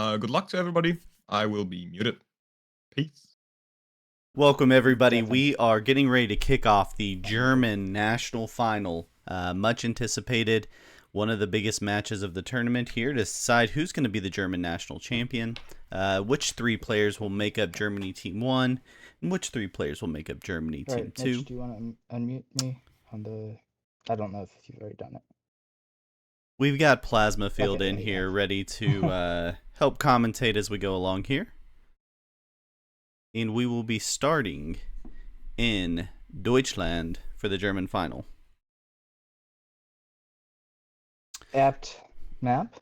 Good luck to everybody. I will be muted. Peace. Welcome, everybody. Definitely. We are getting ready to kick off the German national final. Much anticipated. One of the biggest matches of the tournament here to decide who's going to be the German national champion, which three players will make up Germany Team 1, and which three players will make up Germany All Team right, 2. Mitch, do you want to unmute me on the? I don't know if you've already done it. We've got Plasma Field Okay, in there you here go. ready to help commentate as we go along here. And we will be starting in Deutschland for the German final. Apt map,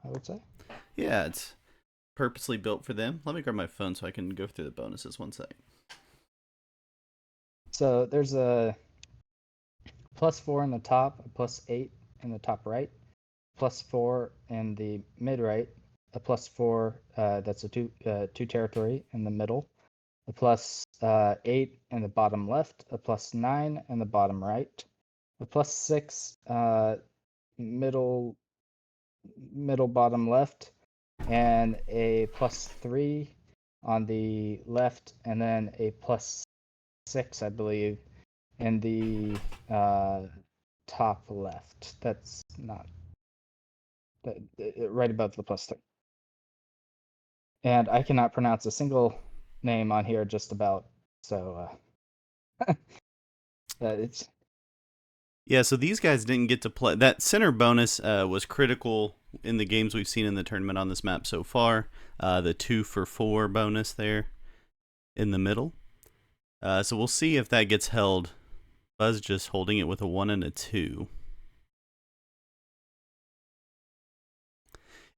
I would say. Yeah, it's purposely built for them. Let me grab my phone so I can go through the bonuses. One sec. So there's a +4 in the top, a +8 in the top right, +4 in the mid right, a +4 that's a two territory in the middle, a +8 in the bottom left, a +9 in the bottom right, a +6 middle bottom left, and a +3 on the left, and then a +6, I believe, in the top left. That's not right above the +3. And I cannot pronounce a single name on here, just about. So it's Yeah, so these guys didn't get to play. That center bonus was critical in the games we've seen in the tournament on this map so far. The 2 for 4 bonus there in the middle. So we'll see if that gets held. Buzz just holding it with a 1 and a 2.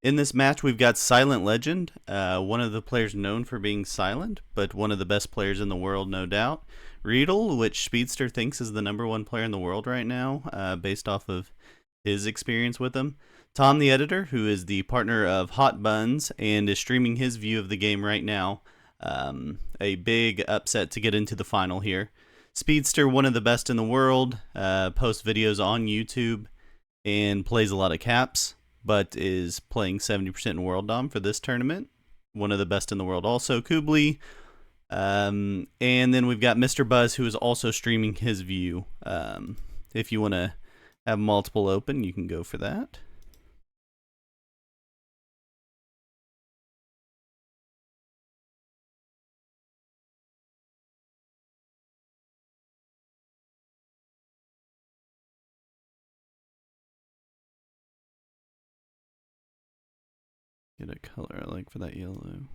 In this match, we've got Silent Legend, one of the players known for being silent, but one of the best players in the world, no doubt. Riedel, which Speedster thinks is the #1 player in the world right now, based off of his experience with him. Tom, the editor, who is the partner of Hot Buns and is streaming his view of the game right now. A big upset to get into the final here. Speedster, one of the best in the world, posts videos on YouTube and plays a lot of caps, but is playing 70% in World Dom for this tournament. One of the best in the world also, Kubli. And then we've got Mr. Buzz, who is also streaming his view. If you want to have multiple open, you can go for that. Get a color I like for that yellow.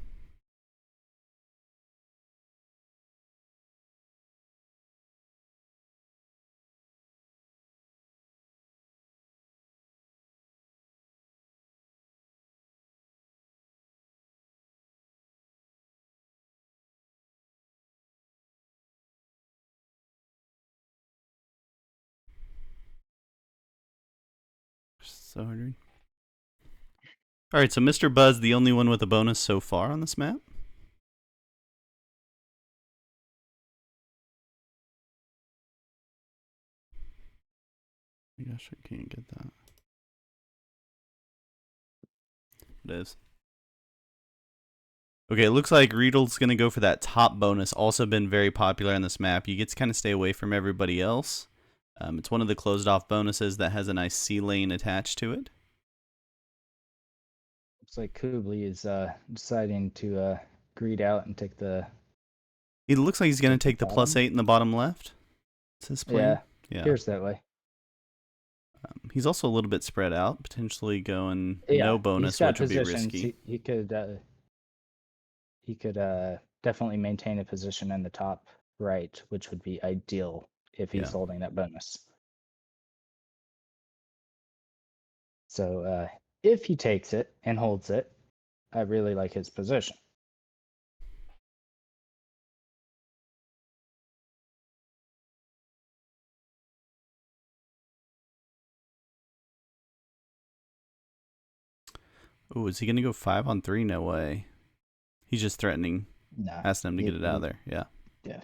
So hard. All right, so Mr. Buzz, the only one with a bonus so far on this map. Gosh, I can't get that. It is. Okay, it looks like Riedel's going to go for that top bonus. Also been very popular on this map. You get to kind of stay away from everybody else. It's one of the closed off bonuses that has a nice C lane attached to it. looks like Kubli is deciding to greed out and take the. It looks like he's going to take the bottom. +8 in the bottom left. Is his plan? Yeah, appears that way. He's also a little bit spread out, potentially going Yeah, no he's bonus, got which would be positions. risky. He could definitely maintain a position in the top right, which would be ideal if he's holding that bonus. So if he takes it and holds it, I really like his position. Oh, is he going to go 5 on 3? No way. He's just threatening, Nah, asking him to get it out of there. Yeah. Yeah.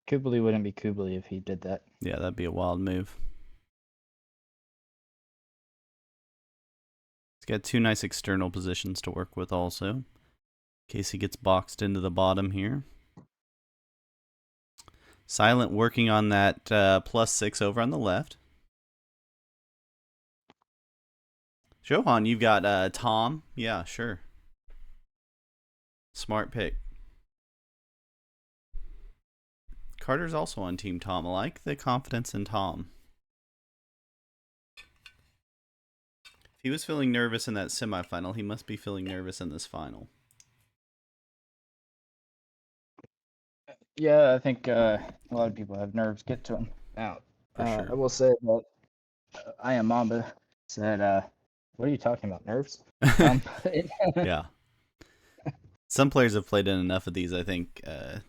Kubli wouldn't be Kubli if he did that. Yeah, that'd be a wild move. He's got two nice external positions to work with also, in case he gets boxed into the bottom here. Silent working on that +6 over on the left. Johan, you've got Tom. Yeah, sure. Smart pick. Carter's also on Team Tom. I like the confidence in Tom. If he was feeling nervous in that semifinal, he must be feeling nervous in this final. Yeah, I think a lot of people have nerves get to him. Now, For sure. I will say that I am Mamba said, "What are you talking about, nerves?" Yeah. Some players have played in enough of these, I think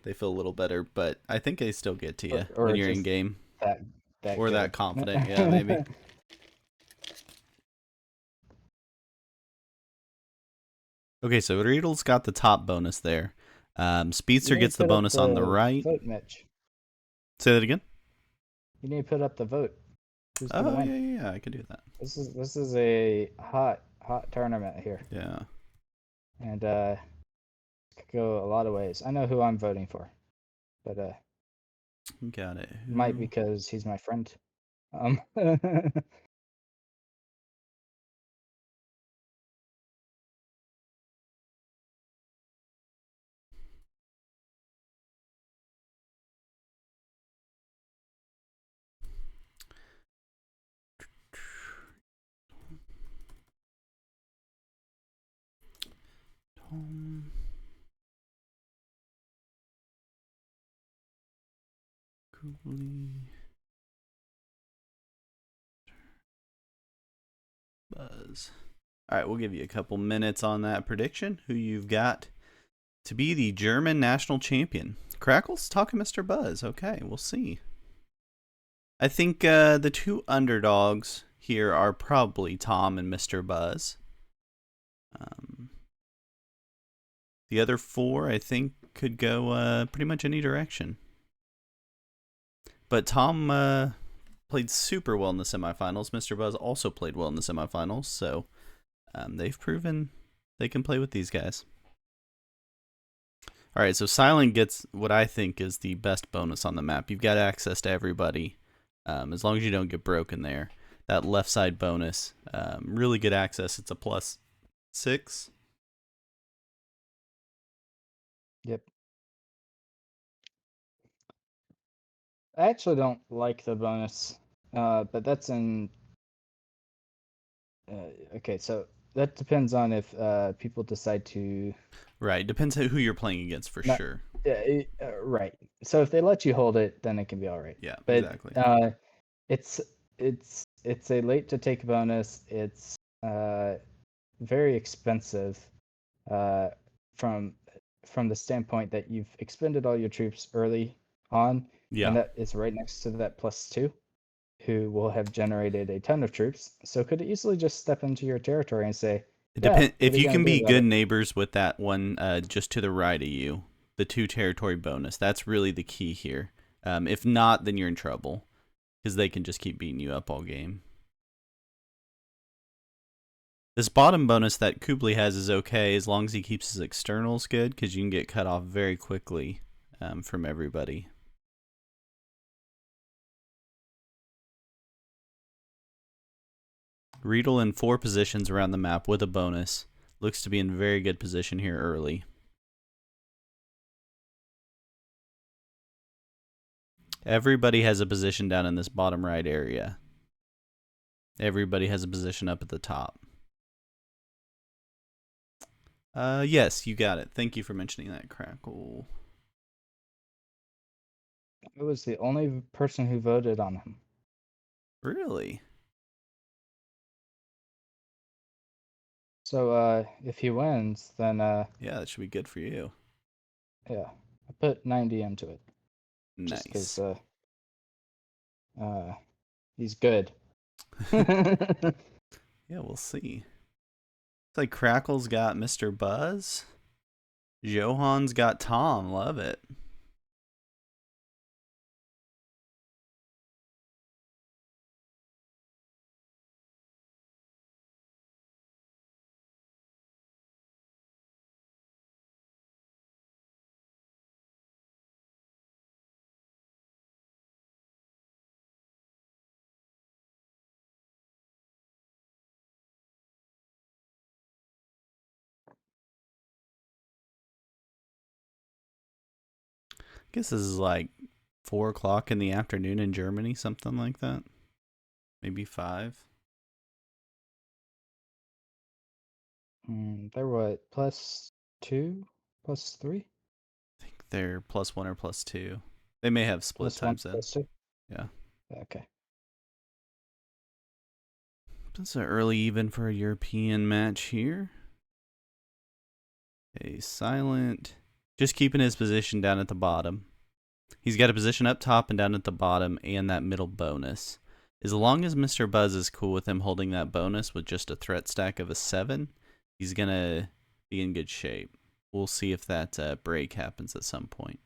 they feel a little better, but I think they still get to you or when you're in just game. that Or good. that confident, yeah, maybe. Okay, so Riedl's got the top bonus there. Speedster You need gets to the put up bonus on the right. vote, Mitch. Say that again? You need to put up the vote. Who's gonna Oh, win? yeah, I could do that. This is a hot tournament here, Yeah. and could go a lot of ways. I know who I'm voting for, but Got it. might Who? because he's my friend. Tom. Cooley. Buzz. All right, we'll give you a couple minutes on that prediction. Who you've got to be the German national champion? Crackles talking Mr. Buzz. Okay, we'll see. I think the two underdogs here are probably Tom and Mr. Buzz. The other four, I think, could go pretty much any direction. But Tom played super well in the semifinals. Mr. Buzz also played well in the semifinals, so they've proven they can play with these guys. All right, so Silent gets what I think is the best bonus on the map. You've got access to everybody, as long as you don't get broken there. That left side bonus, really good access. It's a +6. Yep. I actually don't like the bonus, but that's in. Okay, so that depends on if people decide to. Right, depends on who you're playing against for Not, sure. yeah, right. So if they let you hold it, then it can be all right. Yeah, But exactly. it's it's a late to take bonus. It's very expensive uh, from the standpoint that you've expended all your troops early on, Yeah. and that is right next to that +2, who will have generated a ton of troops. So could easily just step into your territory and say, It "Yeah, depend what if are you you gonna can do be about good it?" neighbors with that one just to the right of you, the 2 territory bonus. That's really the key here. If not, then you're in trouble because they can just keep beating you up all game. This bottom bonus that Kublai has is okay as long as he keeps his externals good, because you can get cut off very quickly from everybody. Riedel in 4 positions around the map with a bonus. Looks to be in very good position here early. Everybody has a position down in this bottom right area. Everybody has a position up at the top. Yes, you got it. Thank you for mentioning that, Crackle. I was the only person who voted on him. Really? So if he wins, then Yeah, that should be good for you. yeah, I put 90 into it just Nice. because he's good. Yeah, we'll see. It's like Crackle's got Mr. Buzz. Johan's got Tom. Love it. guess this is like 4 o'clock in the afternoon in Germany, something like that. Maybe 5. They're what, +2, +3, I think they're +1 or +2. They may have split +1, times then. +2. Yeah. Okay. It's an early even for a European match here. Okay, Silent. Just keeping his position down at the bottom. He's got a position up top and down at the bottom and that middle bonus. As long as Mr. Buzz is cool with him holding that bonus with just a threat stack of a 7, he's going to be in good shape. We'll see if that break happens at some point.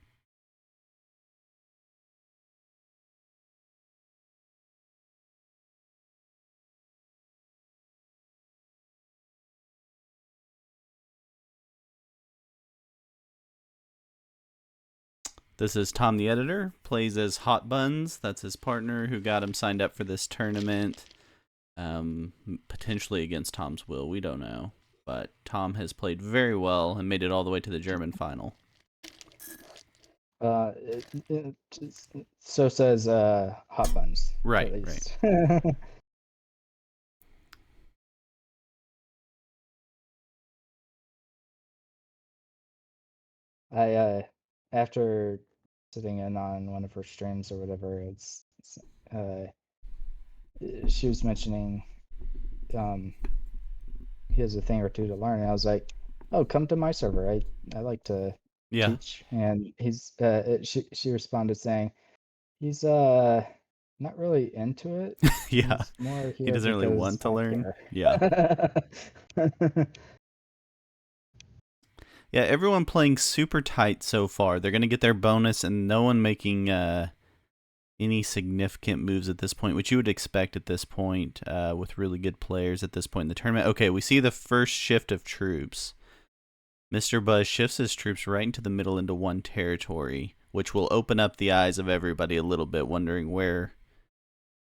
This is Tom the Editor, plays as Hot Buns. That's his partner who got him signed up for this tournament. Potentially against Tom's will, we don't know. But Tom has played very well and made it all the way to the German final. So says Hot Buns. Right, at right. least. After sitting in on one of her streams or whatever, uh, she was mentioning um, he has a thing or two to learn, and I was like, "Oh, come to my server. I like to Yeah. teach." And she responded saying, "He's not really into it. Yeah. He's more He here doesn't really because want to I learn. care." Yeah. Yeah, everyone playing super tight so far. They're going to get their bonus and no one making any significant moves at this point, which you would expect at this point with really good players at this point in the tournament. Okay, we see the first shift of troops. Mr. Buzz shifts his troops right into the middle into one territory, which will open up the eyes of everybody a little bit, wondering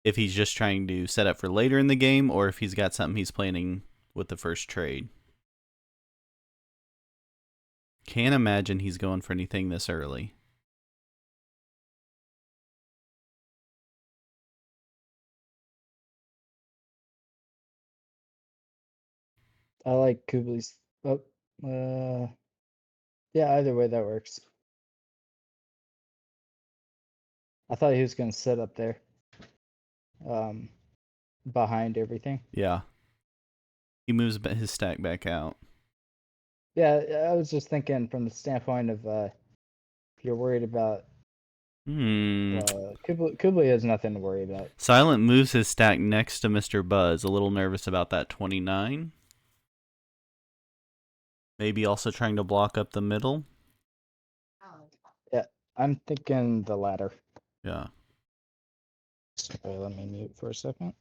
if he's just trying to set up for later in the game or if he's got something he's planning with the first trade. Can't imagine he's going for anything this early. I like Kublai's. Oh, yeah. Either way, that works. I thought he was gonna sit up there, um, behind everything. Yeah. He moves his stack back out. Yeah, I was just thinking from the standpoint of if you're worried about Kublai has nothing to worry about. Silent moves his stack next to Mr. Buzz. A little nervous about that 29. Maybe also trying to block up the middle. Yeah, I'm thinking the latter. Yeah. Okay, let me mute for a second.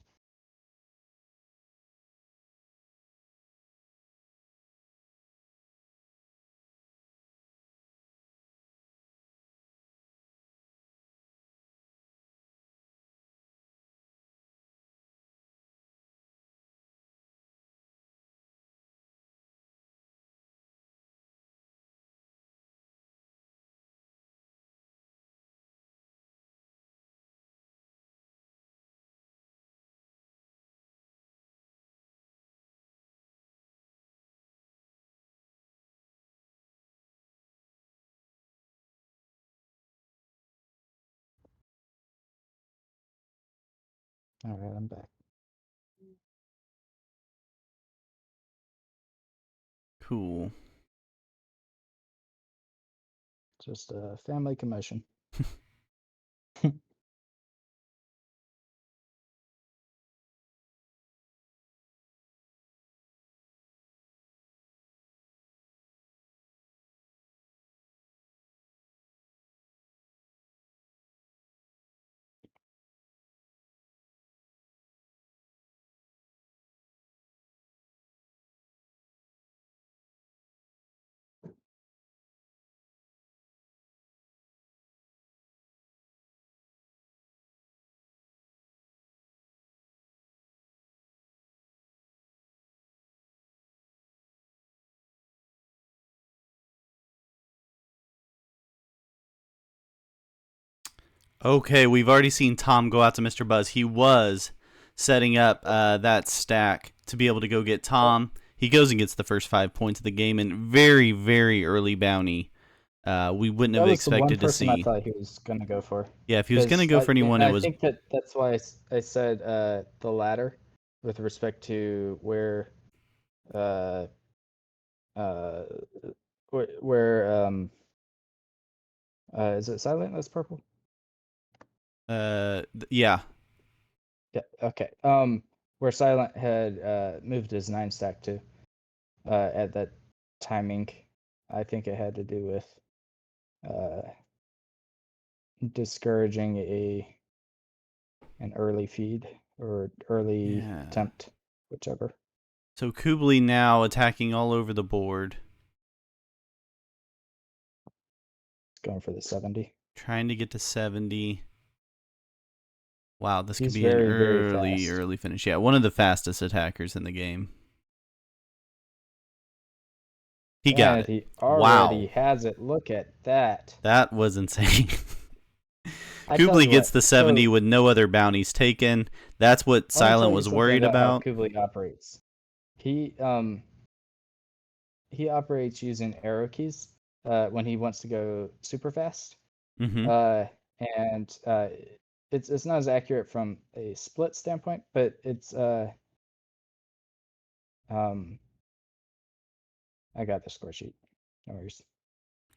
All right, I'm back. Cool. Just a family commotion. Okay, we've already seen Tom go out to Mr. Buzz. He was setting up that stack to be able to go get Tom. He goes and gets the first 5 points of the game and very, very early bounty. We wouldn't That have was the one expected to person I see. thought he was gonna go for. Yeah, if he was going to Because go for anyone, and it I was. think that's why I said the latter with respect to uh uh where is it Silent that's purple? Yeah. Yeah, okay. Where Silent had moved his 9 stack to at that timing. I think it had to do with uh discouraging an early feed or early Yeah. attempt, whichever. So Kublai now attacking all over the board, It's going for the 70. trying to get to 70. Wow, this could He's be an very, very early, fast. early finish. Yeah, one of the fastest attackers in the game. He got And it. he Wow. already has it. Look at that. That was insane. I tell Kublai you gets what. the 70 with no other bounties taken. That's what Let me tell Silent you was something worried about how about. Kublai operates. He he operates using arrow keys when he wants to go super fast. Mm-hmm. And it's not as accurate from a split standpoint, but it's um I got the score sheet. No worries.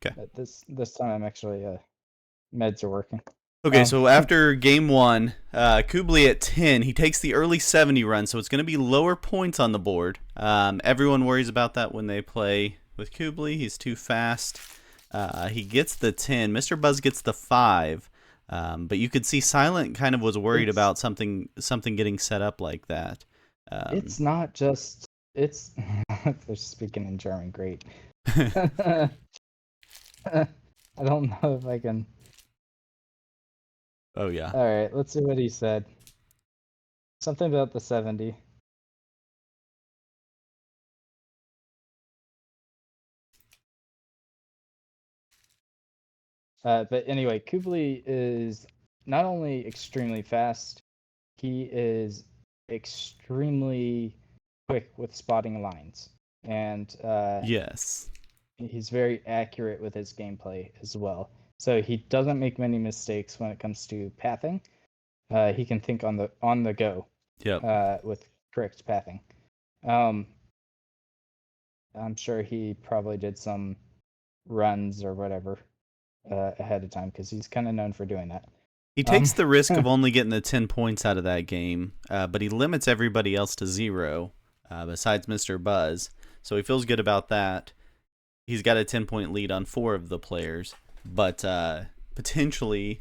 Okay. But this time I'm actually meds are working. Okay, so after game one, Kublai at 10, he takes the early 70 run, so it's going to be lower points on the board. Everyone worries about that when they play with Kublai. He's too fast. He gets the 10. Mr. Buzz gets the 5. But you could see Silent kind of was worried about something getting set up like that. It's not just it's they're speaking in German. Great. I don't know if I can. Oh, yeah. All right, let's see what he said. Something about the 70. But anyway, Kublai is not only extremely fast, he is extremely quick with spotting lines, and Yes. he's very accurate with his gameplay as well. So he doesn't make many mistakes when it comes to pathing. He can think on the go Yep. with correct pathing. Um, I'm sure he probably did some runs or whatever ahead of time because he's kind of known for doing that. He takes the risk of only getting the 10 points out of that game, but he limits everybody else to 0, besides Mr. Buzz. So he feels good about that. He's got a 10-point lead on 4 of the players, but potentially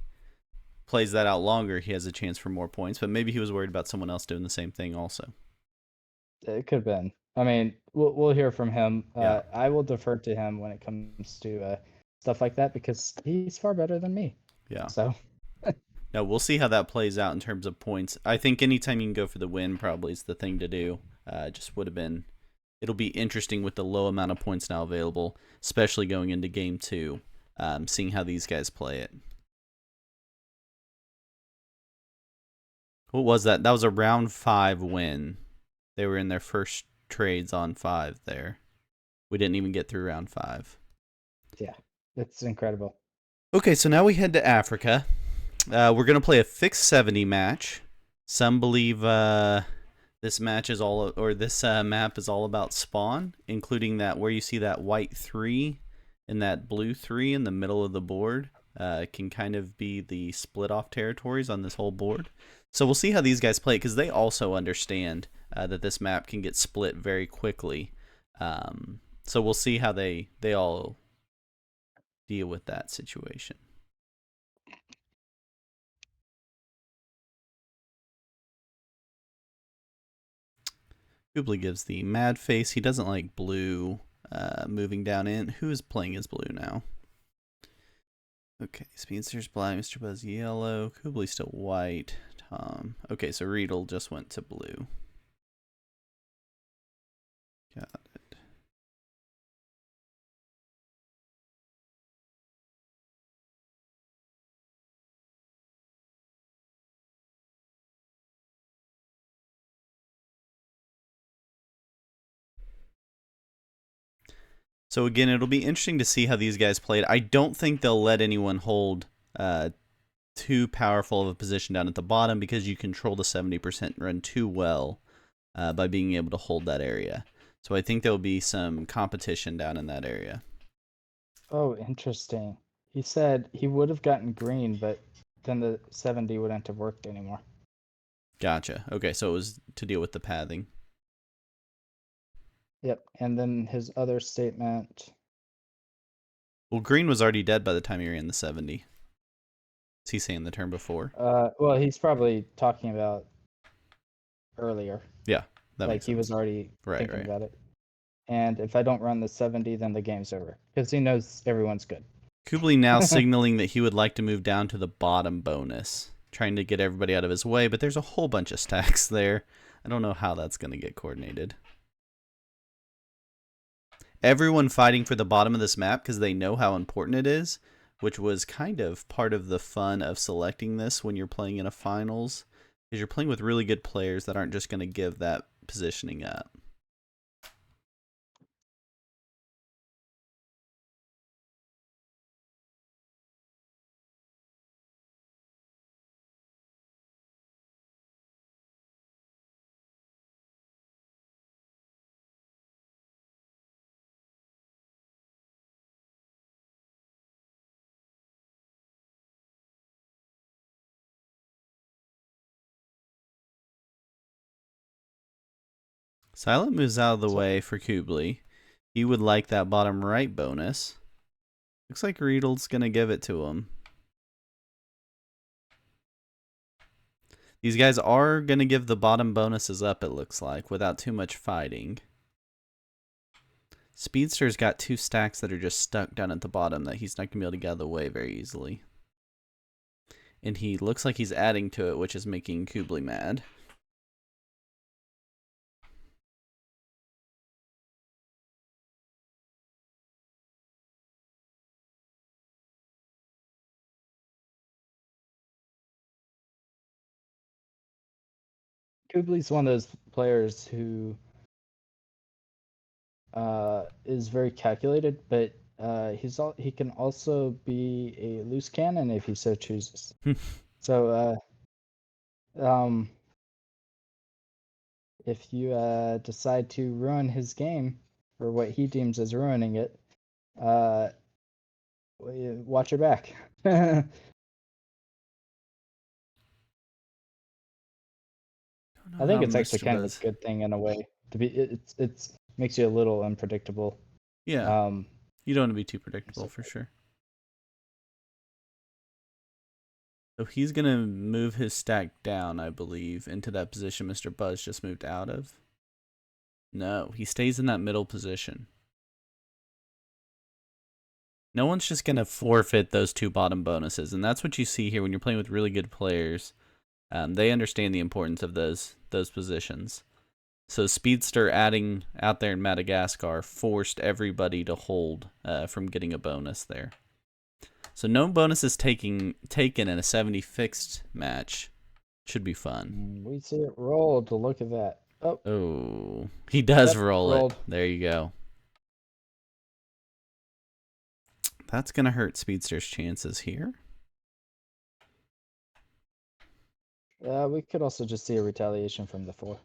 plays that out longer, he has a chance for more points. But maybe he was worried about someone else doing the same thing also. It could have been. I mean, we'll hear from him. Yeah. I will defer to him when it comes to stuff like that because he's far better than me. Yeah. So. No, we'll see how that plays out in terms of points. I think anytime you can go for the win probably is the thing to do. Just would have been. It'll be interesting with the low amount of points now available, especially going into game 2, seeing how these guys play it. What was that? That was a round 5 win. They were in their first trades on 5 there. We didn't even get through round 5. Yeah, it's incredible. Okay, so now we head to Africa. We're going to play a fixed 70 match. Some believe this match is all, or this map is all about spawn, including that where you see that white 3 and that blue 3 in the middle of the board. Can kind of be the split off territories on this whole board. So we'll see how these guys play because they also understand that this map can get split very quickly. So we'll see how they all deal with that situation. Kublai gives the mad face. He doesn't like blue moving down in. Who is playing as blue now? Okay, Speedster's black, Mr. Buzz yellow, Kublai's still white, Tom. Okay, so Riedel just went to blue. Got it. So again, it'll be interesting to see how these guys played. I don't think they'll let anyone hold too powerful of a position down at the bottom because you control the 70% run too well by being able to hold that area. So I think there'll be some competition down in that area. Oh, interesting. He said he would have gotten green, but then the 70 wouldn't have worked anymore. Gotcha. Okay, so it was to deal with the pathing. Yep. And then his other statement. Well, green was already dead by the time he ran the 70. Is he saying the turn before? Well, he's probably talking about earlier. Yeah, that Like makes he sense. was already Right. thinking about it. And if I don't run the 70, then the game's over because he knows everyone's good. Kubli now signaling that he would like to move down to the bottom bonus, trying to get everybody out of his way, but there's a whole bunch of stacks there. I don't know how that's going to get coordinated. Everyone fighting for the bottom of this map because they know how important it is, which was kind of part of the fun of selecting this when you're playing in a finals, is you're playing with really good players that aren't just going to give that positioning up. Silent moves out of the way for Kubli. He would like that bottom right bonus. Looks like Riedel's going to give it to him. These guys are going to give the bottom bonuses up, it looks like, without too much fighting. Speedster's got two stacks that are just stuck down at the bottom that he's not going to be able to get out of the way very easily. And he looks like he's adding to it, which is making Kubli mad. Kubli's one of those players who is very calculated, but he can also be a loose cannon if he so chooses. So if you decide to ruin his game or what he deems as ruining it, watch your back. I think it's actually kind of a good thing in a way to be. It's makes you a little unpredictable. Yeah, you don't want to be too predictable for sure. So he's going to move his stack down, I believe, into that position Mr. Buzz just moved out of. No, he stays in that middle position. No one's just going to forfeit those two bottom bonuses, and that's what you see here when you're playing with really good players. They understand the importance of those positions. So Speedster adding out there in Madagascar forced everybody to hold from getting a bonus there. So no bonuses taken in a 70 fixed match. Should be fun. We see it roll to look at that. Oh, he does roll rolled. it. There you go. That's going to hurt Speedster's chances here. We could also just see a retaliation from the 4.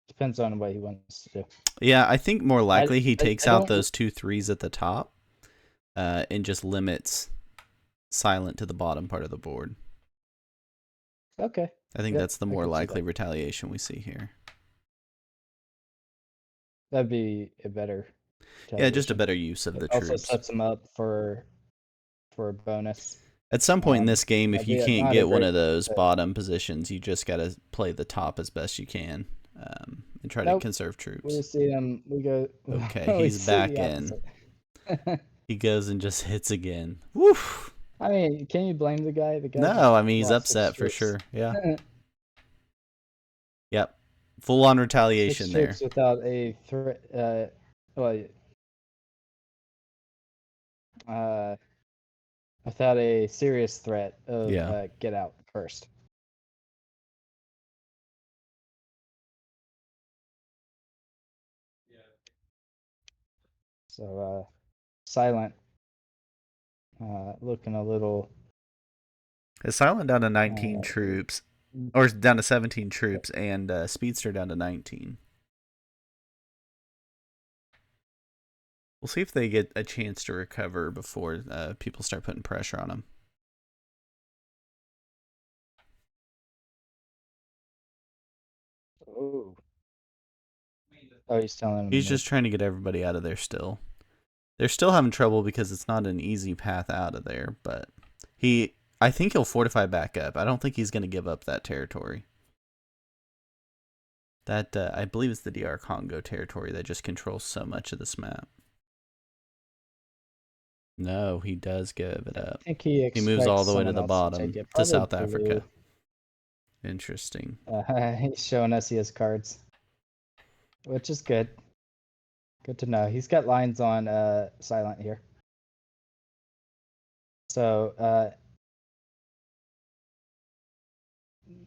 Depends on what he wants to do. Yeah, I think more likely he takes out don't- those 2 3s at the top and just limits Silent to the bottom part of the board. Okay. I think that's the more could see likely that. retaliation we see here. That'd be a better. Yeah, just a retaliation. better use of the It also troops. sets him up for a bonus. At some point in this game, if you albeit can't not a get one great of those fit. bottom positions, you just got to play the top as best you can and try to Nope. conserve We troops. see him. We go. Okay, we he's see back the in. opposite. He goes and just hits again. Woof! I mean, can you blame the guy? The guy. No, I mean, he's lost 6 upset for troops. sure. Yeah. Yep. Full on retaliation 6 there. troops without a threat. Without a serious threat of get out first. So silent. Looking a little. Is Silent down to 19 Uh, troops, or down to 17 troops, and Speedster down to 19? We'll see if they get a chance to recover before people start putting pressure on them. oh. Oh, he's telling him. He's just trying to get everybody out of there still. They're still having trouble because it's not an easy path out of there, but I think he'll fortify back up. I don't think he's going to give up that territory. That, I believe, is the DR Congo territory that just controls so much of this map. No, he does give it up. I think he moves all the way to someone the else bottom, take it. to Probably South Blue. Africa. Interesting. He's showing us he has cards, which is good. Good to know. He's got lines on silent here. So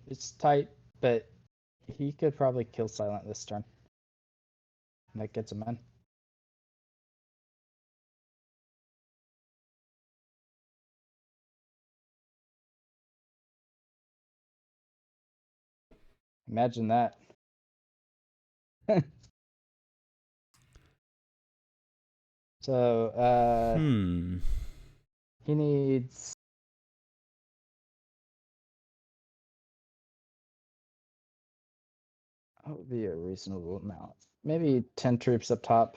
it's tight, but he could probably kill silent this turn. And that gets him in. Imagine that. So he needs what would be a reasonable amount? Maybe 10 troops up top.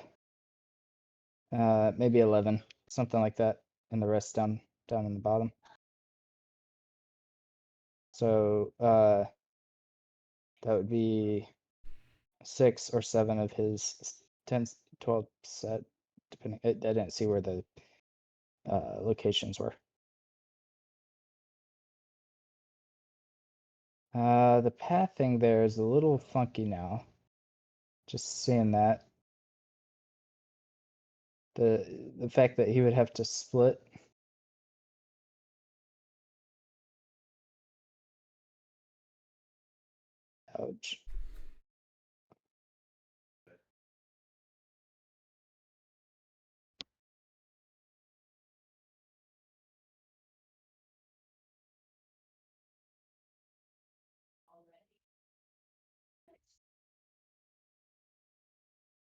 Maybe 11, something like that, and the rest down in the bottom. So that would be 6 or 7 of his 10, 12 set, depending. I didn't see where the locations were. The pathing there is a little funky now. Just seeing that. The fact that he would have to split. Ouch.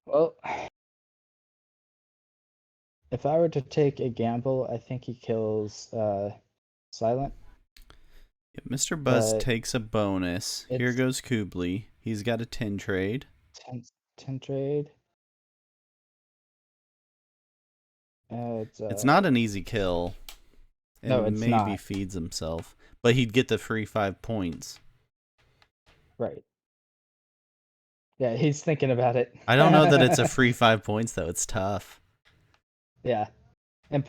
Well, if I were to take a gamble, I think he kills Silent. Yeah, Mr. Buzz But takes a bonus. Here it's goes Kublai. He's got a 10 trade. 10 trade. It's not an easy kill. And No, it's maybe not. feeds himself. But he'd get the free 5 points. Right. Yeah, he's thinking about it. I don't know that it's a free 5 points, though. It's tough. Yeah. And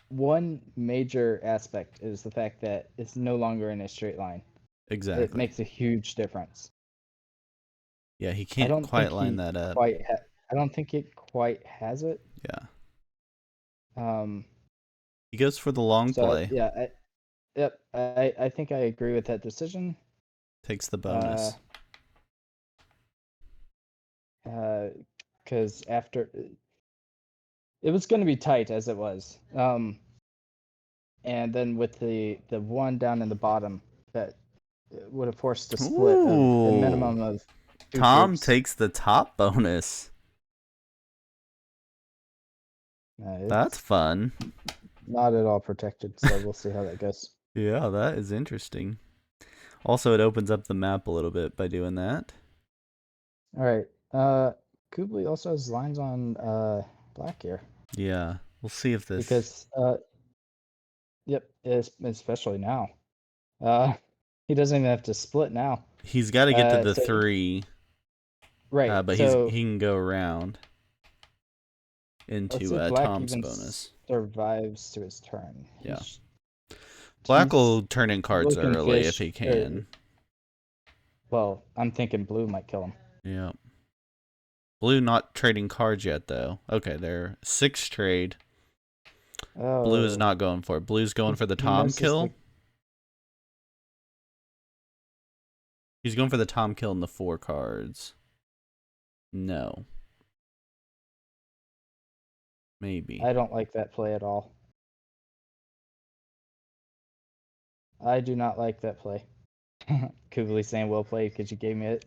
one major aspect is the fact that it's no longer in a straight line. Exactly. It makes a huge difference. Yeah, he I can't don't quite think line he that up. quite I don't think it quite has it. Yeah. He goes for the long play. Yeah, I think I agree with that decision. Takes the bonus. Because after it was going to be tight as it was, and then with the one down in the bottom that would have forced a split of a minimum of 2 Tom troops. takes the top bonus. That's fun. Not at all protected, so we'll see how that goes. Yeah, that is interesting. Also, it opens up the map a little bit by doing that. All right. Kublai also has lines on black here. Yeah, we'll see if this... Because, yep, especially now. He doesn't even have to split now. He's got to get to the 3. Right. But so he can go around into Black Tom's even bonus. survives to his turn. Yeah. Black he's will turn in cards early if he or- can. well, I'm thinking blue might kill him. Yeah. Blue not trading cards yet, though. Okay, they're 6 trade. Oh, Blue is not going for it. Blue's going for the Tom kill. He's going for the Tom kill in the 4 cards. No. Maybe. I don't like that play at all. I do not like that play. Kubli saying well played because you gave me it.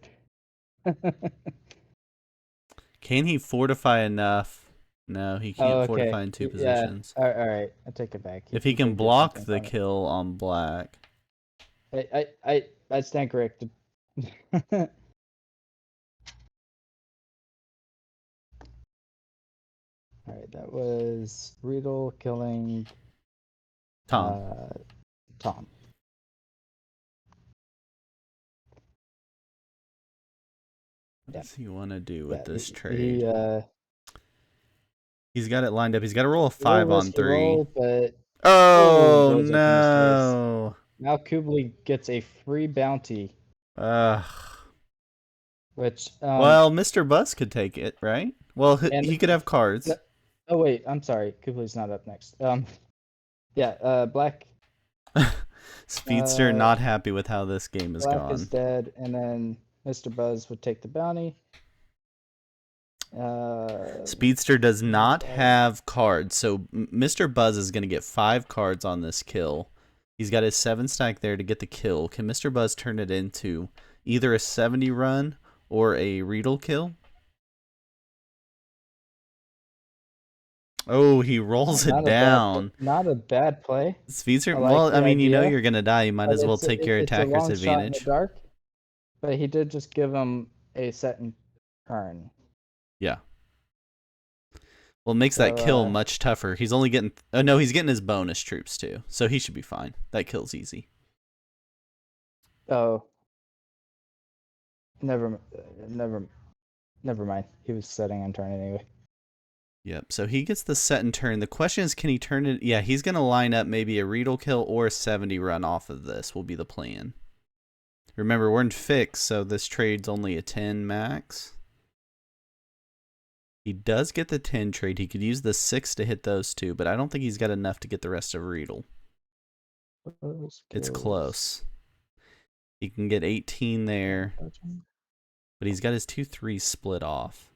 Can he fortify enough? No, he can't Oh, fortify okay. in two Yeah. positions. All right. I take it back. If he can did get block something the from it. kill on black. I stand corrected. All right, that was Riedel killing Tom. Tom. What Yeah. does he want to do with Yeah, this he trade? he He's got it lined up. He's got to roll a little 5 on risky 3. roll, but Oh, goes up in his face. no. Now Kubli gets a free bounty, Ugh. which Well, Mr. Buzz could take it, right? Well, and he could have cards. oh wait, I'm sorry, Kubli's not up next. Yeah, Speedster not happy with how this game has Black is gone. dead, and then Mr. Buzz would take the bounty. Speedster does not have cards, so Mr. Buzz is going to get 5 cards on this kill. He's got his 7 stack there to get the kill. Can Mr. Buzz turn it into either a 70 run or a Riedel kill? Oh, he rolls it down. Not a bad play. Speedster, like well, the I mean, you know idea, you're going to die. You might but as well take your it's a attacker's long shot in the advantage. dark. But he did just give him a set and turn. Yeah. Well, it makes that kill much tougher. He's only getting... Oh, no, he's getting his bonus troops, too. So he should be fine. That kill's easy. Oh. Never mind. He was setting and turn anyway. Yep, so he gets the set and turn. The question is, can he turn it? Yeah, he's going to line up maybe a Riedel kill or a 70 run off of this will be the plan. Remember, we're in fix, so this trade's only a 10 max. He does get the 10 trade. He could use the 6 to hit those two, but I don't think he's got enough to get the rest of Riedel. It's close. He can get 18 there, but he's got his 2-3 split off.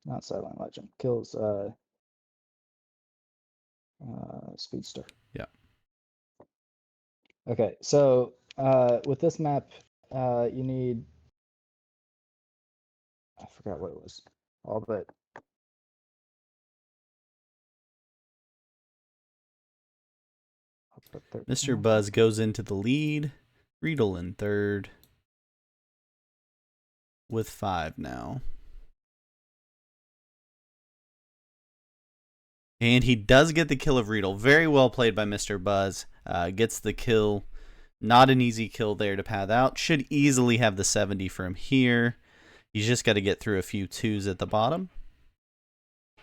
Not Silent Legend. Kills Speedster. Yeah. Okay, so with this map, you need... I forgot what it was. All but... Mr. Buzz goes into the lead. Riedel in third. With 5 now. And he does get the kill of Riedel. Very well played by Mr. Buzz. Gets the kill. Not an easy kill there to path out. Should easily have the 70 from here. He's just got to get through a few 2s at the bottom.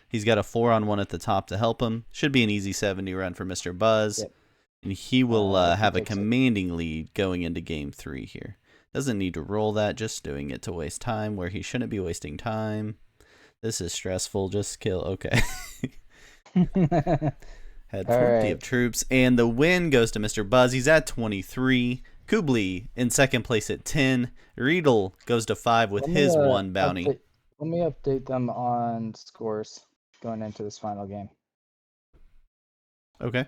He's got a 4-on-1 at the top to help him. Should be an easy 70 run for Mr. Buzz. Yep. And he will have a commanding lead going into game 3 here. Doesn't need to roll that, just doing it to waste time where he shouldn't be wasting time. This is stressful. Just kill. Okay. Had plenty of troops. And the win goes to Mr. Buzz. He's at 23. Kubli in second place at 10. Riedel goes to 5 with his 1 bounty. Let me update them on scores going into this final game. Okay.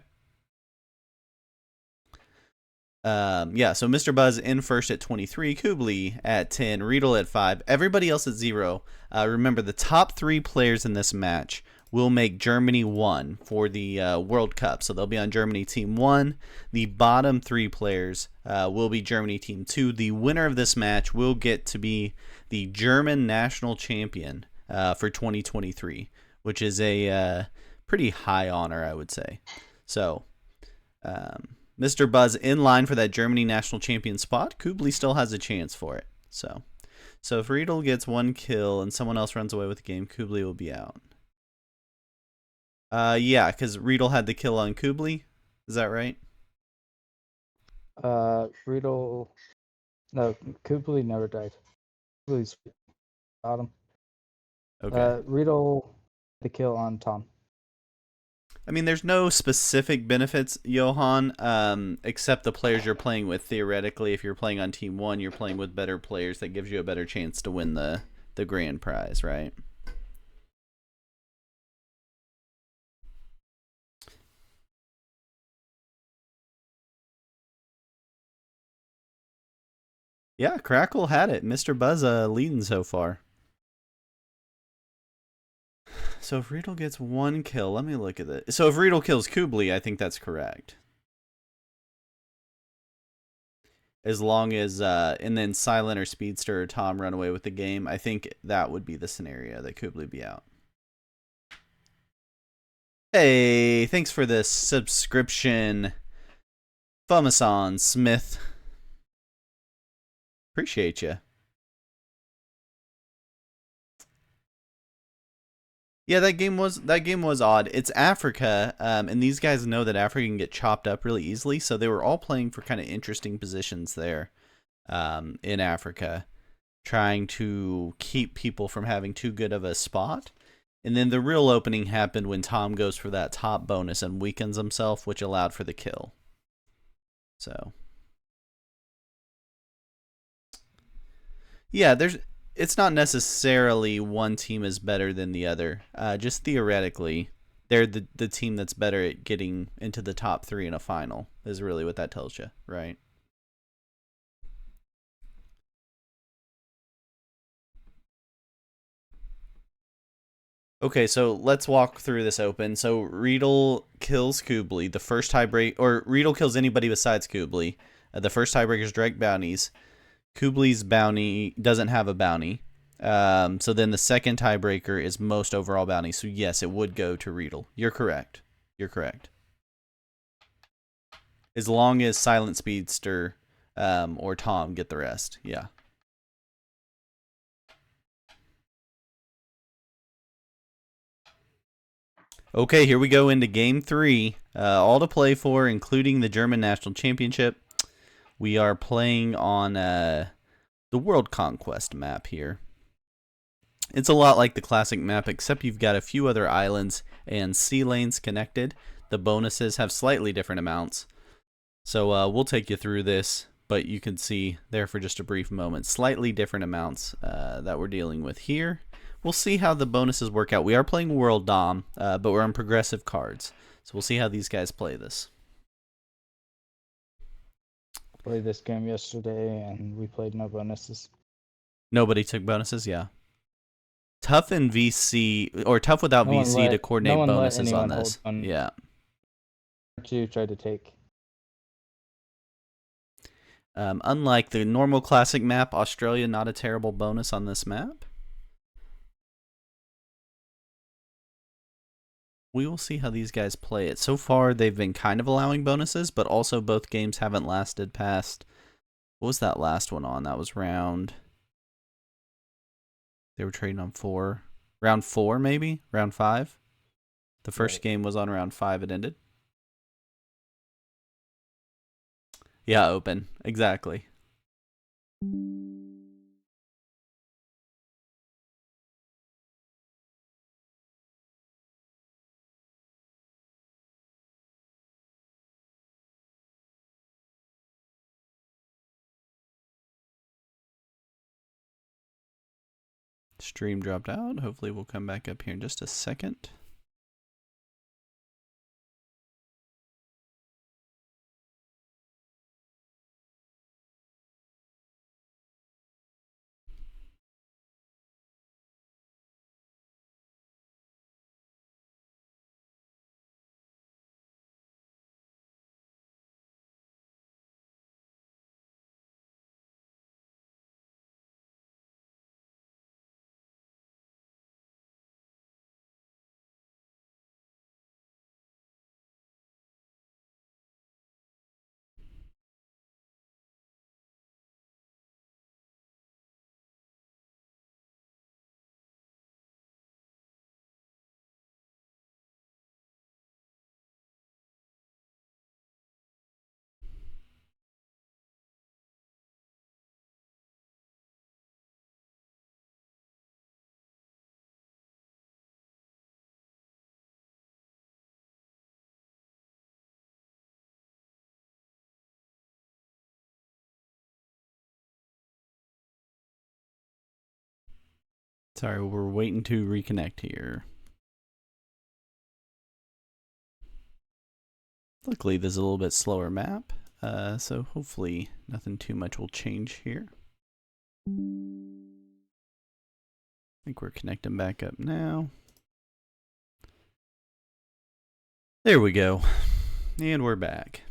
Yeah, so Mr. Buzz in first at 23, Kubli at 10, Riedel at 5, everybody else at 0. Remember, the top 3 players in this match will make Germany 1 for the World Cup. So they'll be on Germany Team 1. The bottom 3 players will be Germany Team 2. The winner of this match will get to be the German national champion for 2023, which is a pretty high honor, I would say. So... Mr. Buzz in line for that Germany national champion spot. Kubli still has a chance for it. So if Riedel gets 1 kill and someone else runs away with the game, Kubli will be out. Yeah, because Riedel had the kill on Kubli. Is that right? Riedel... No, Kubli never died. Kubli's bottom. Okay. Riedel the kill on Tom. I mean, there's no specific benefits, Johan, except the players you're playing with. Theoretically, if you're playing on Team 1, you're playing with better players. That gives you a better chance to win the grand prize, right? Yeah, Crackle had it. Mr. Buzz leading so far. So if Riedel gets 1 kill, let me look at it. So if Riedel kills Kubli, I think that's correct. As long as, and then Silent or Speedster or Tom run away with the game, I think that would be the scenario that Kubli be out. Hey, thanks for the subscription, Fumason Smith. Appreciate you. Yeah, that game was odd. It's Africa, and these guys know that Africa can get chopped up really easily, so they were all playing for kind of interesting positions there, in Africa, trying to keep people from having too good of a spot. And then the real opening happened when Tom goes for that top bonus and weakens himself, which allowed for the kill. So, yeah, it's not necessarily one team is better than the other. Just theoretically, they're the team that's better at getting into the top 3 in a final, is really what that tells you, right? Okay, so let's walk through this open. So Riedel kills Kubli. The first tiebreak, or Riedel kills anybody besides Kubli. The first tiebreaker is direct bounties. Kubli's bounty doesn't have a bounty. So then the second tiebreaker is most overall bounty. So yes, it would go to Riedel. You're correct. You're correct. As long as Silent Speedster or Tom get the rest. Yeah. Okay, here we go into game 3. All to play for, including the German National Championship. We are playing on the World Conquest map here. It's a lot like the classic map, except you've got a few other islands and sea lanes connected. The bonuses have slightly different amounts. So we'll take you through this, but you can see there for just a brief moment, slightly different amounts that we're dealing with here. We'll see how the bonuses work out. We are playing World Dom, but we're on progressive cards. So we'll see how these guys play this. Played this game yesterday, and we played no bonuses. Nobody took bonuses, yeah. Tough in VC, or tough without VC to coordinate bonuses on this. Yeah. Two tried to take. Unlike the normal classic map, Australia not a terrible bonus on this map. We will see how these guys play it. So far, they've been kind of allowing bonuses, but also both games haven't lasted past... What was that last one on? That was round... They were trading on 4. Round 4, maybe? Round 5? The first game was on round 5. It ended. Yeah, open. Exactly. Stream dropped out. Hopefully we'll come back up here in just a second. Sorry, we're waiting to reconnect here. Luckily, this is a little bit slower map, so hopefully nothing too much will change here. I think we're connecting back up now. There we go. And we're back.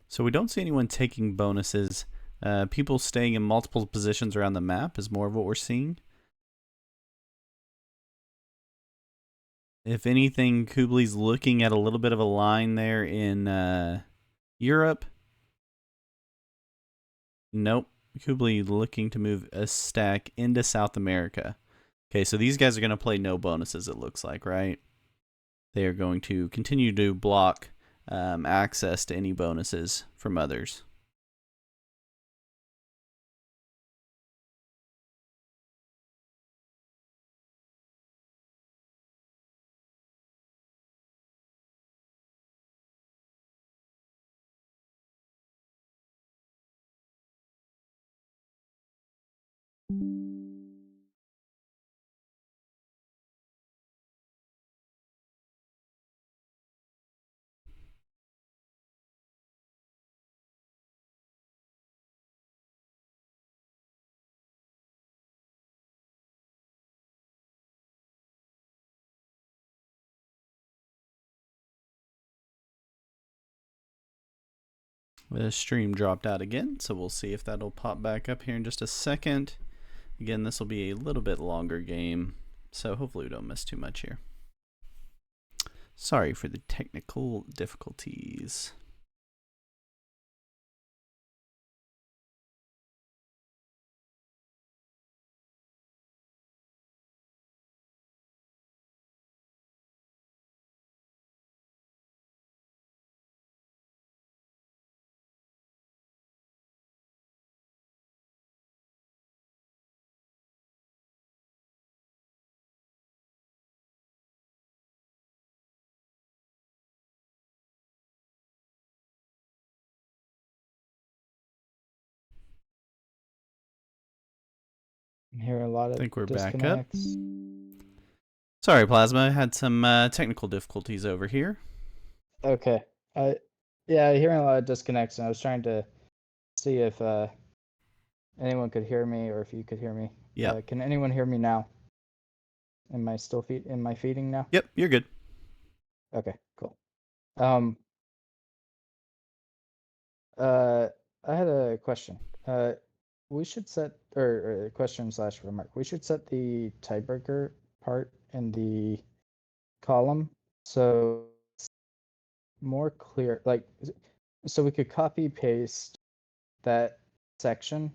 So we don't see anyone taking bonuses. People staying in multiple positions around the map is more of what we're seeing. If anything, Kublai's looking at a little bit of a line there in Europe. Nope. Kublai looking to move a stack into South America. Okay, so these guys are going to play no bonuses, it looks like, right? They are going to continue to block access to any bonuses from others. The stream dropped out again, so we'll see if that'll pop back up here in just a second. Again, this will be a little bit longer game, so hopefully we don't miss too much here. Sorry for the technical difficulties. I'm hearing a lot of I think we're back up. disconnects. Sorry, Plasma. I had some technical difficulties over here. Okay. Yeah, hearing a lot of disconnects, and I was trying to see if anyone could hear me or if you could hear me. Yeah. Can anyone hear me now? Am I still feeding now? Yep, you're good. Okay, cool. I had a question. We should set, or question slash remark. We should set the tiebreaker part in the column so it's more clear. Like, so we could copy paste that section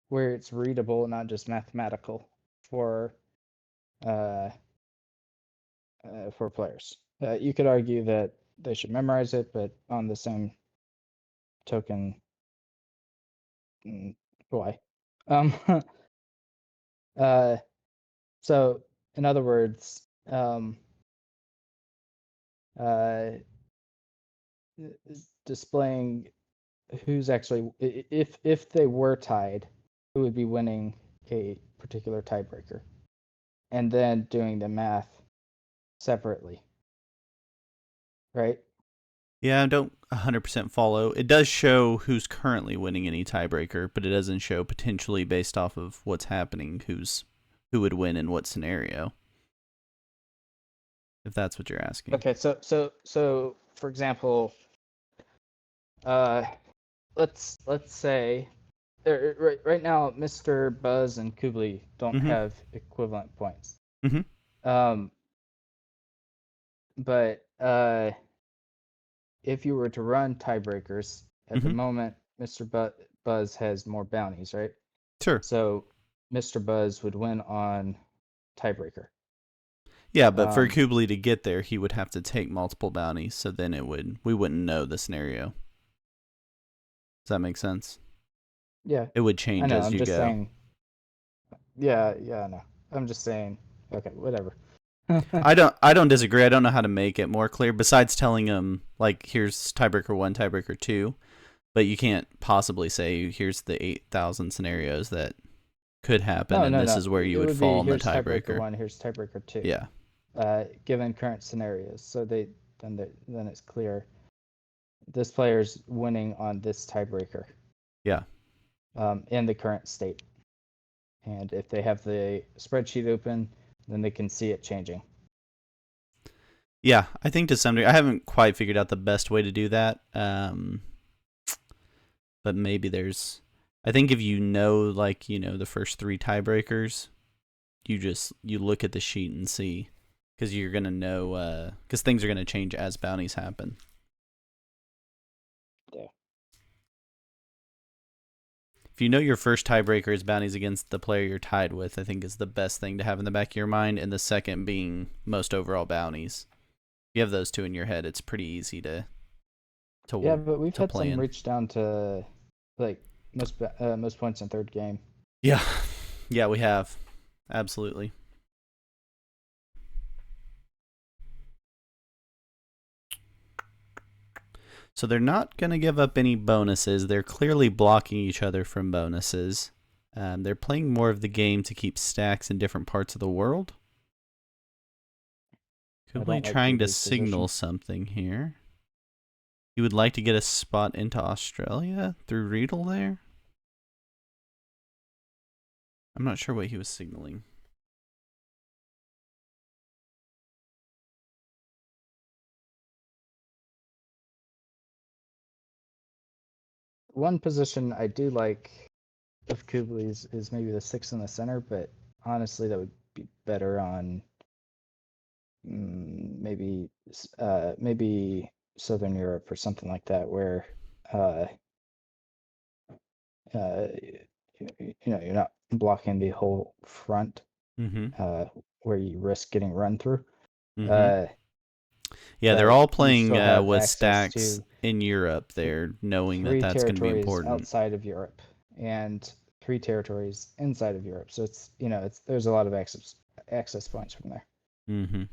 where it's readable, not just mathematical for players. You could argue that they should memorize it, but on the same token, why? Um, so in other words, displaying who's actually, if they were tied, who would be winning a particular tiebreaker, and then doing the math separately, right? Yeah, I don't 100% follow. It does show who's currently winning any tiebreaker, but it doesn't show potentially based off of what's happening who would win in what scenario. If that's what you're asking. Okay, so for example, let's say right now Mr. Buzz and Kublai don't have equivalent points. But if you were to run tiebreakers at the moment, Mr. Buzz has more bounties, right? Sure. So Mr. Buzz would win on tiebreaker. Yeah, but for Kublai to get there, he would have to take multiple bounties, so then we wouldn't know the scenario. Does that make sense? Yeah. It would change as you go. Saying, yeah, I know. I'm just saying, okay, whatever. I don't disagree. I don't know how to make it more clear besides telling them like here's tiebreaker 1, tiebreaker 2, but you can't possibly say here's the 8,000 scenarios that could happen No, and no, this no. is where you It would would be fall in the here's tiebreaker tiebreaker. 1, here's tiebreaker 2. Yeah. Given current scenarios, so then it's clear this player's winning on this tiebreaker. Yeah. In the current state. And if they have the spreadsheet open, then they can see it changing. Yeah, I think to some degree I haven't quite figured out the best way to do that. But maybe there's I think if you know like, the first 3 tiebreakers, you look at the sheet and see cuz you're going to know cuz things are going to change as bounties happen. Yeah. If you know your first tiebreaker is bounties against the player you're tied with, I think is the best thing to have in the back of your mind, and the second being most overall bounties. If you have those 2 in your head, it's pretty easy to Yeah, but we've had some plan. reach down to like most points in third game. Yeah. Yeah, we have. Absolutely. So they're not going to give up any bonuses. They're clearly blocking each other from bonuses. They're playing more of the game to keep stacks in different parts of the world. Could be trying to signal something here. You would like to get a spot into Australia through Riedel there? I'm not sure what he was signaling. One position I do like of Kubley's is maybe the 6 in the center, but honestly, that would be better on maybe Southern Europe or something like that, where uh, you're not blocking the whole front, where you risk getting run through. Yeah, they're all You playing still have with access stacks to in Europe there, knowing that 3 that's going to be territories important. outside of Europe and 3 territories inside of Europe. So it's there's a lot of access points from there. Mm-hmm.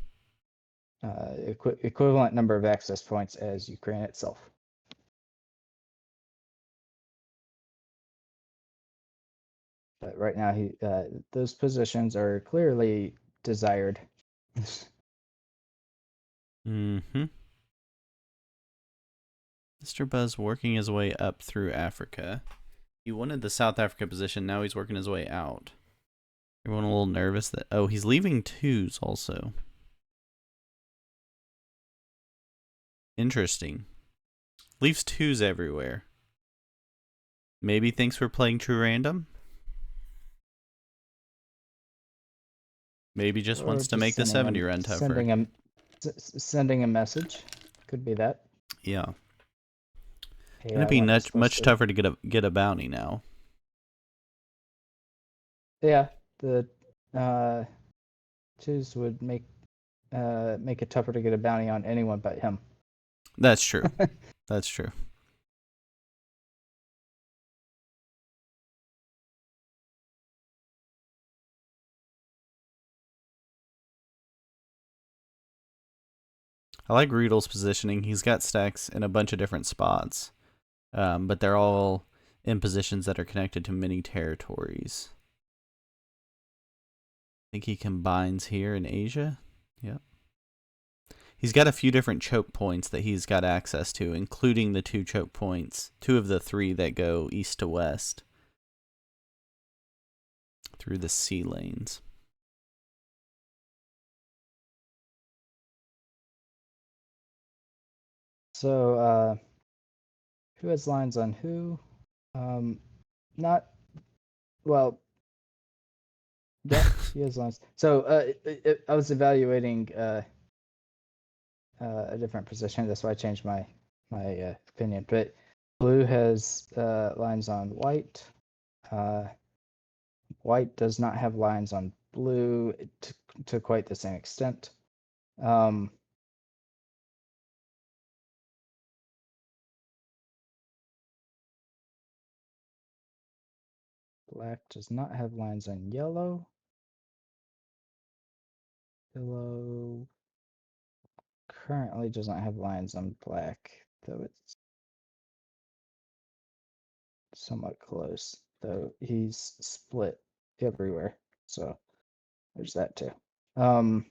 Equivalent number of access points as Ukraine itself. But right now, those positions are clearly desired. Mm-hmm. Mr. Buzz working his way up through Africa. He wanted the South Africa position, now he's working his way out. Everyone a little nervous that he's leaving 2s also. Interesting. Leaves 2s everywhere. Maybe thinks we're playing true random? Maybe just wants to make the 70 run tougher. Sending a message. Could be that. Yeah. Hey, Gonna be much tougher to get a bounty now. Yeah, the 2s would make it tougher to get a bounty on anyone but him. That's true. That's true. I like Riedel's positioning. He's got stacks in a bunch of different spots, but they're all in positions that are connected to many territories. I think he combines here in Asia. Yep. He's got a few different choke points that he's got access to, including the 2 choke points, 2 of the 3 that go east to west through the sea lanes. So, who has lines on who? Not well. Yeah, he has lines. So, I was evaluating a different position. That's why I changed my opinion. But blue has lines on white. White does not have lines on blue to quite the same extent. Black does not have lines on yellow. Yellow currently doesn't have lines on black, though it's somewhat close. Though he's split everywhere, so there's that too. Um,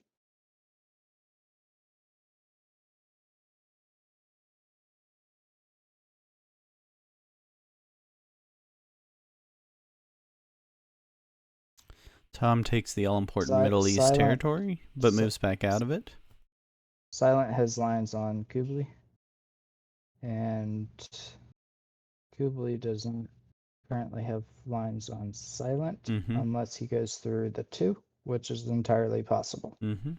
Tom takes the all-important Middle East Silent, territory, but si- moves back out of it. Silent has lines on Kubli, and Kubli doesn't currently have lines on Silent Mm-hmm. unless he goes through the 2, which is entirely possible. Mm-hmm.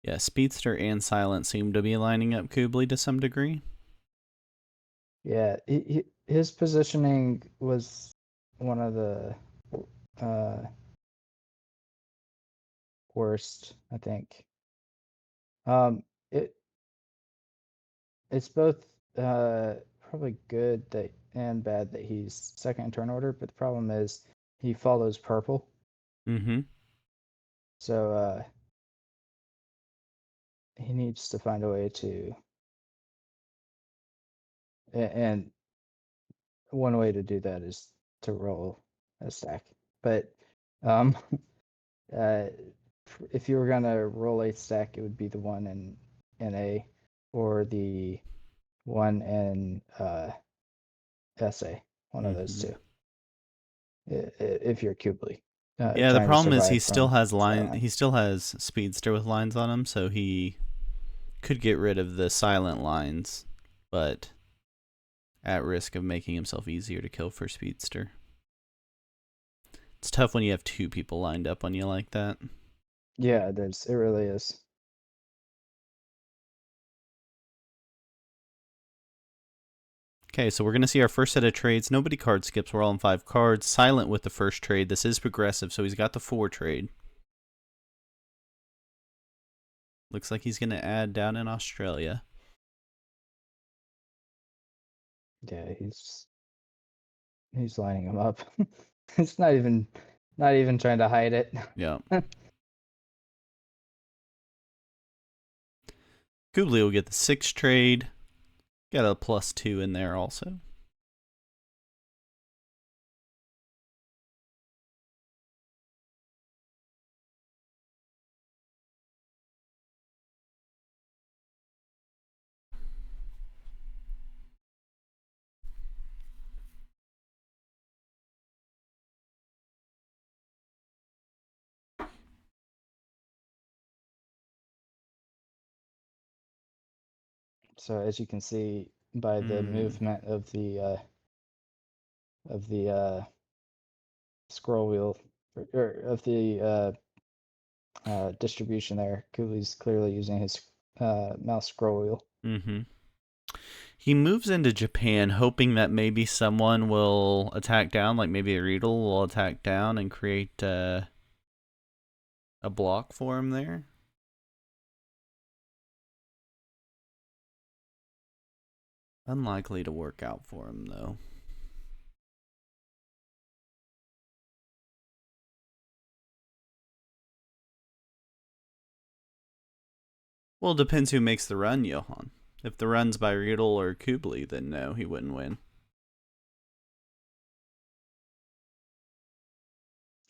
Yeah, Speedster and Silent seem to be lining up Kubli to some degree. Yeah, his positioning was one of the worst, I think. It it's both probably good that and bad that he's second in turn order, but the problem is he follows purple, Mm-hmm. so he needs to find a way to, and one way to do that is to roll a stack. But um, uh, if you were gonna roll a stack, it would be the one in A, or the one in SA. One of those Mm-hmm. two. If you're Kubli, Yeah, the trying to problem is he survive still from has Silent. He still has Speedster with lines on him, so he could get rid of the silent lines, but at risk of making himself easier to kill for Speedster. It's tough when you have two people lined up on you like that. Yeah, it really is. Okay, so we're going to see our first set of trades. Nobody card skips. We're all on 5 cards. Silent with the first trade. This is progressive, so he's got the 4 trade. Looks like he's going to add down in Australia. Yeah, he's lining them up. It's not even trying to hide it. Yeah. Kubli will get the 6 trade. Got a +2 in there also. So as you can see by the movement of the scroll wheel, or of the distribution there, Kubli's clearly using his mouse scroll wheel. Mm-hmm. He moves into Japan hoping that maybe someone will attack down, like maybe a Riedel will attack down and create a block for him there. Unlikely to work out for him, though. Well, it depends who makes the run, Johan. If the run's by Riedel or Kubli, then no, he wouldn't win.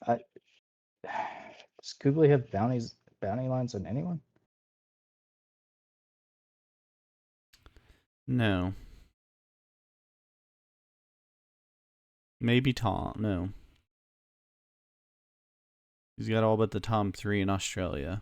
Does Kubli have bounty lines on anyone? No. Maybe Tom. No. He's got all but the Tom 3 in Australia.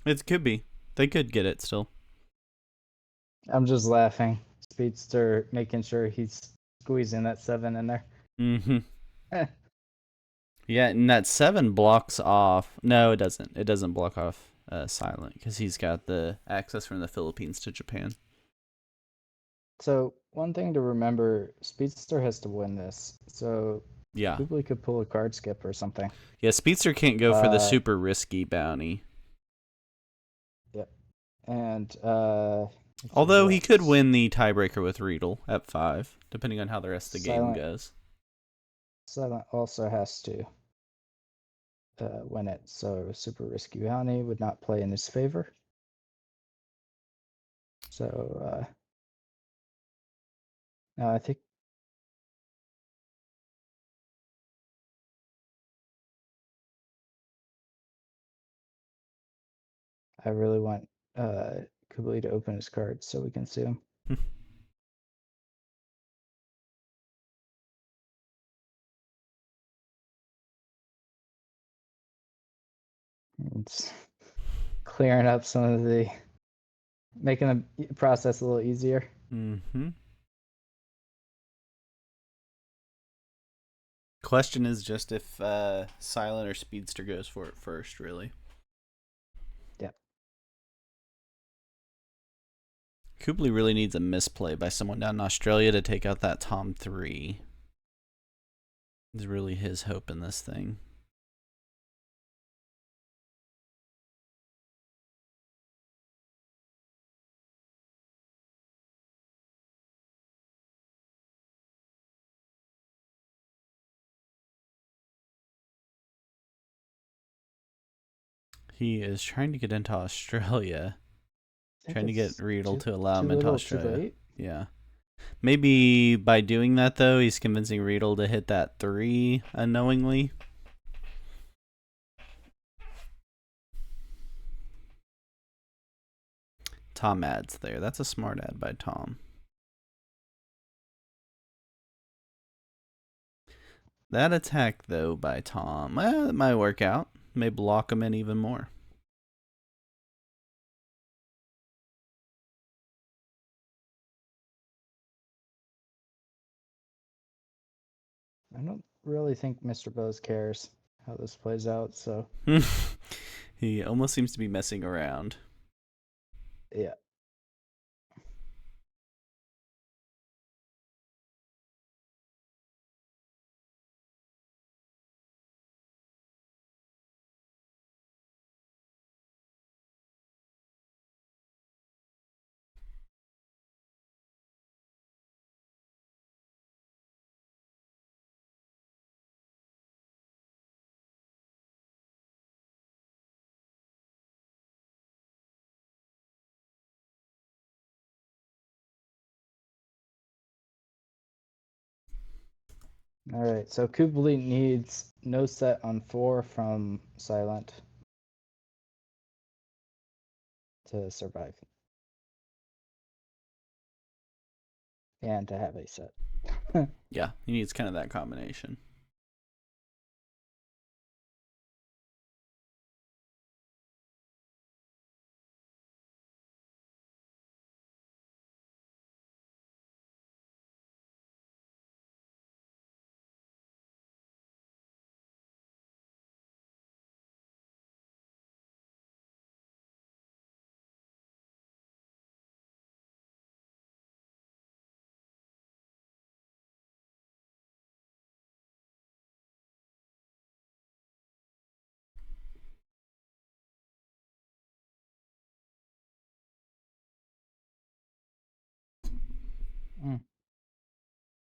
It could be. They could get it still. I'm just laughing. Speedster making sure he's squeezing that 7 in there. Mm-hmm. Yeah, and that 7 blocks off. No, it doesn't. It doesn't block off Silent because he's got the access from the Philippines to Japan. So one thing to remember, Speedster has to win this. So Yeah. Kublai could pull a card skip or something. Yeah, Speedster can't go for the super risky bounty. Yep. And although he could win the tiebreaker with Riedel at 5, depending on how the rest of the game goes. Silent also has to win it, so super risky bounty would not play in his favor. So no, I think I really want Kublai to open his cards so we can see him. It's clearing up some of making the process a little easier. Mm-hmm. Question is just if Silent or Speedster goes for it first, really. Yep. Kublai really needs a misplay by someone down in Australia to take out that Tom 3. It's really his hope in this thing. He is trying to get into Australia. Trying to get Riedel to allow him into Australia. Yeah. Maybe by doing that, though, he's convincing Riedel to hit that 3 unknowingly. Tom adds there. That's a smart ad by Tom. That attack, though, by Tom, it might work out. May block him in even more. I don't really think Mr. Bose cares how this plays out, so he almost seems to be messing around. Yeah. All right, so Kublai needs no set on 4 from Silent to survive. And to have a set. Yeah, he needs kind of that combination.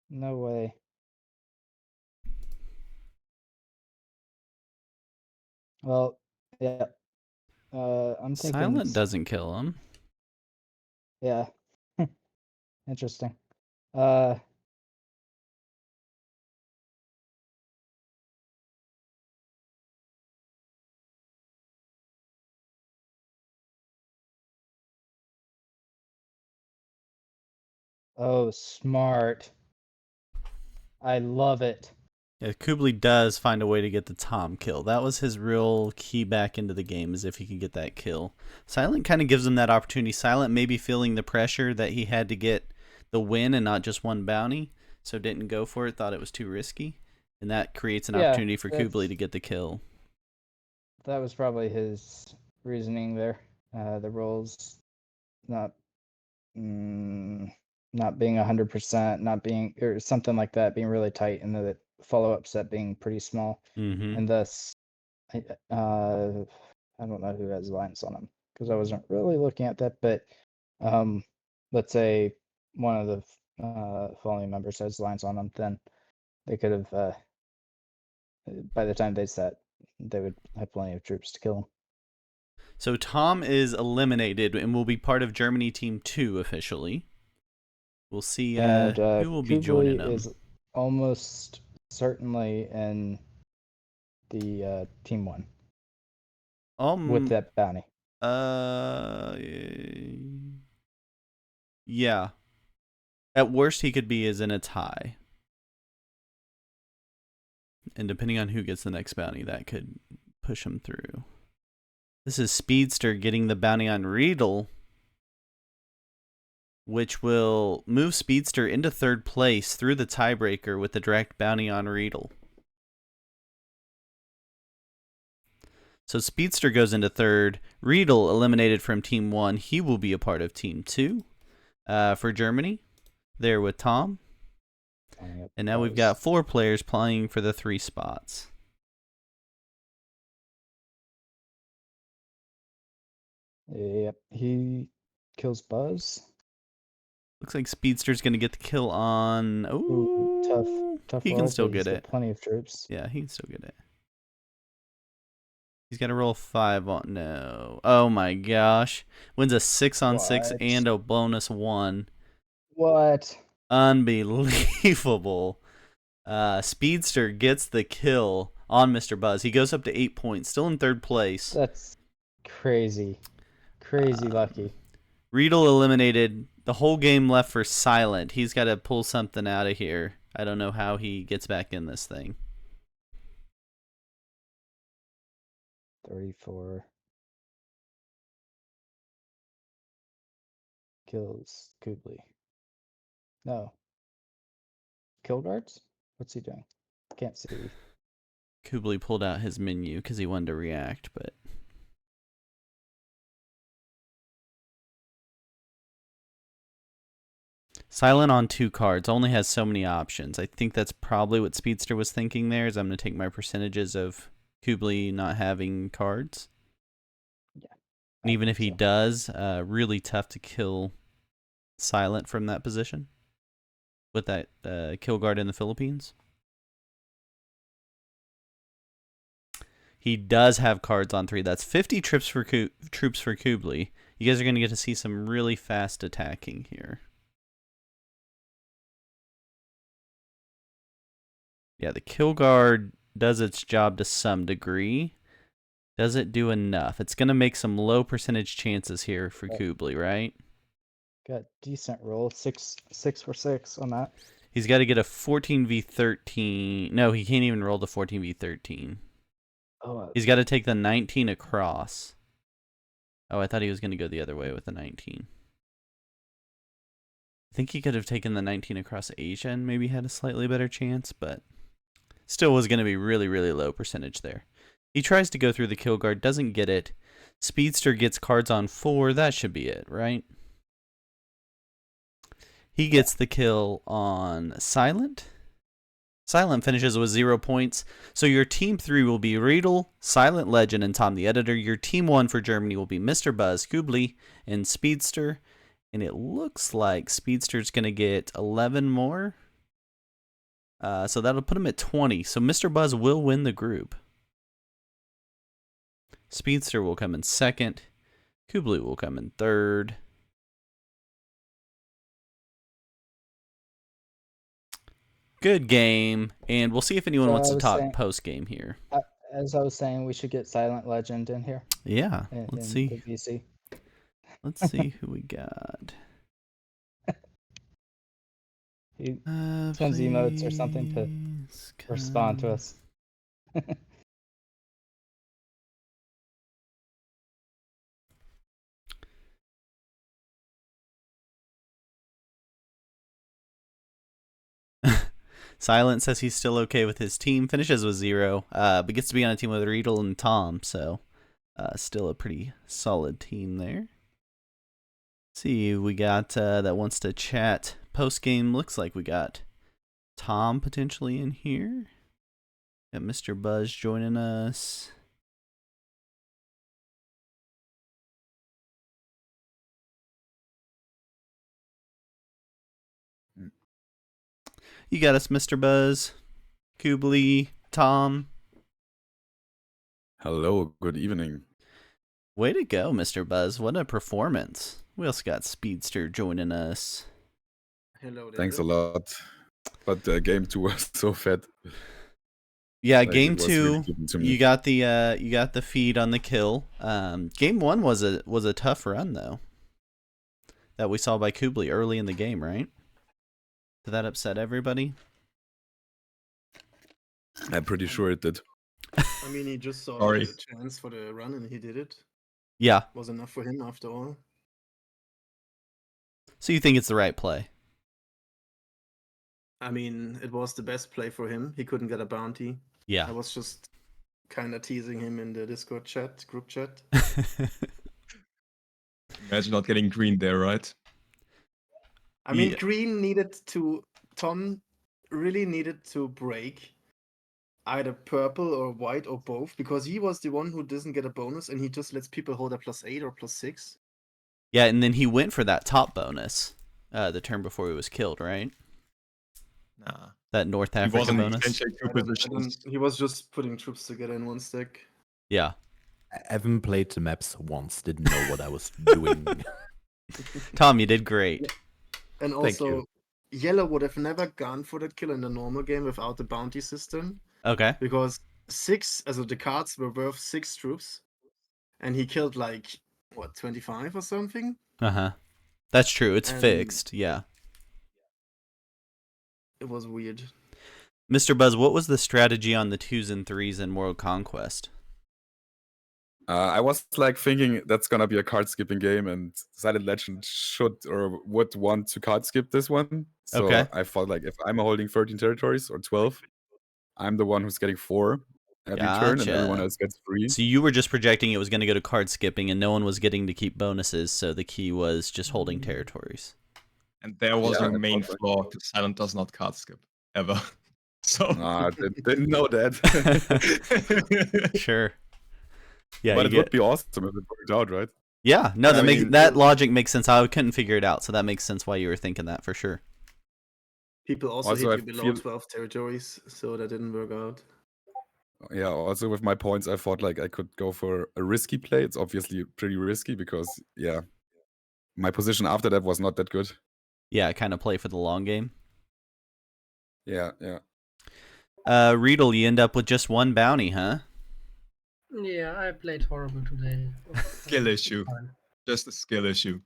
No way. Well, yeah. I'm thinking Silent doesn't kill him. Yeah. Interesting. Oh, smart. I love it. Yeah, Kublai does find a way to get the Tom kill. That was his real key back into the game, is if he could get that kill. Silent kind of gives him that opportunity. Silent maybe feeling the pressure that he had to get the win and not just one bounty, so didn't go for it, thought it was too risky. And that creates an Yeah, opportunity for Kublai to get the kill. that was probably his reasoning there. The rolls not not being 100%, not being or something like that, being really tight, and the follow-up set being pretty small, Mm-hmm. and thus, I don't know who has lines on them because I wasn't really looking at that, but let's say one of the following members has lines on them, then they could have by the time they set, they would have plenty of troops to kill him. So Tom is eliminated and will be part of Germany Team 2 officially. We'll see And who will be joining Kublai them. is almost certainly in the Team 1 with that bounty. Yeah. At worst, he could be as in a tie. And depending on who gets the next bounty, that could push him through. This is Speedster getting the bounty on Riedel, which will move Speedster into third place through the tiebreaker with the direct bounty on Riedel. So Speedster goes into third. Riedel eliminated from Team 1. He will be a part of Team 2 for Germany. There with Tom. And now we've got 4 players playing for the 3 spots. Yep, he kills Buzz. Looks like Speedster's going to get the kill on... Ooh, tough he roll, can still but he's get got it. plenty of troops. Yeah, he can still get it. He's got to roll 5 on... No. Oh my gosh. Wins a 6 on 6 What? and a bonus 1. What? Unbelievable. Speedster gets the kill on Mr. Buzz. He goes up to 8 points, still in third place. That's crazy. Crazy lucky. Riedel eliminated. The whole game left for Silent. He's got to pull something out of here. I don't know how he gets back in this thing. 34. Kills Kublai. No. Kill guards? What's he doing? Can't see. Kublai pulled out his menu because he wanted to react, but... Silent on 2 cards only has so many options. I think that's probably what Speedster was thinking there, is I'm going to take my percentages of Kublai not having cards. Yeah. And even if he does, really tough to kill Silent from that position with that kill guard in the Philippines. He does have cards on 3. That's 50 troops for Kublai. You guys are going to get to see some really fast attacking here. Yeah, the kill guard does its job to some degree. Does it do enough? It's going to make some low percentage chances here for Kublai, right? Got decent roll. 6 for 6 on that. He's got to get a 14v13. No, he can't even roll the 14v13. Oh, He's got to take the 19 across. Oh, I thought he was going to go the other way with the 19. I think he could have taken the 19 across Asia and maybe had a slightly better chance, but still was going to be really, really low percentage there. He tries to go through the kill guard, doesn't get it. Speedster gets cards on 4. That should be it, right? He gets the kill on Silent. Silent finishes with 0 points. So your team 3 will be Riedel, Silent Legend, and Tom the Editor. Your team 1 for Germany will be Mr. Buzz, Kublai, and Speedster. And it looks like Speedster's going to get 11 more. So that'll put him at 20. So Mr. Buzz will win the group. Speedster will come in second. Kublai will come in third. Good game. And we'll see if anyone wants to talk post-game here. As I was saying, we should get Silent Legend in here. Yeah, let's see. The VC. Let's see who we got. He sends emotes or something to respond to us. Silent says he's still okay with his team. Finishes with 0, but gets to be on a team with Riedel and Tom, so still a pretty solid team there. See, we got that wants to chat post game. Looks like we got Tom potentially in here. Got Mr. Buzz joining us. You got us, Mr. Buzz, Kubli, Tom. Hello, good evening. Way to go, Mr. Buzz. What a performance. We also got Speedster joining us. Hello there. Thanks a lot. But game 2 was so fat. Yeah, Like, game it was really 2, given to me. you got the feed on the kill. Game 1 was a tough run though. That we saw by Kubli early in the game, right? Did that upset everybody? I'm pretty sure it did. I mean, he just saw Sorry. the chance for the run and he did it. Yeah. Was enough for him after all. So you think it's the right play? I mean, it was the best play for him. He couldn't get a bounty. I Yeah. was just kind of teasing him in the Discord chat, group chat. Imagine not getting green there, right? I mean, Yeah. Green Tom really needed to break either purple or white or both, because he was the one who doesn't get a bonus and he just lets people hold a +8 or +6. Yeah, and then he went for that top bonus the turn before he was killed, right? Nah. That North He African wasn't bonus. essentially two positions. He was just putting troops together in one stack. Yeah. I haven't played the maps once, didn't know what I was doing. Tom, you did great. And Thank also, you. Yellow would have never gone for that kill in the normal game without the bounty system, Okay. because the cards were worth 6 troops, and he killed like, what, 25 or something? Uh-huh. That's true. It's And- fixed. Yeah. It was weird. Mr. Buzz, what was the strategy on the 2s and 3s in World Conquest? I was like thinking that's gonna be a card skipping game, and Silent Legend should or would want to card skip this one. So Okay. I thought like if I'm holding 13 territories or 12, I'm the one who's getting 4 every turn, and everyone Gotcha. else gets 3. So you were just projecting it was going to go to card skipping and no one was getting to keep bonuses, so the key was just holding territories. And there was Yeah, your I main thought flaw, because Silent does not card skip. Ever. So. Didn't know that. Sure. Yeah, but you it would be awesome if it worked out, right? Yeah, no, I mean, that logic makes sense. I couldn't figure it out, so that makes sense why you were thinking that for sure. People also, Also, I hit you below feel- 12 territories, so that didn't work out. Yeah, also with my points, I thought like I could go for a risky play. It's obviously pretty risky because, yeah, my position after that was not that good. Yeah, kind of play for the long game. Yeah, yeah. Riedel, you end up with just 1 bounty, huh? Yeah, I played horrible today. Skill issue. Just a skill issue.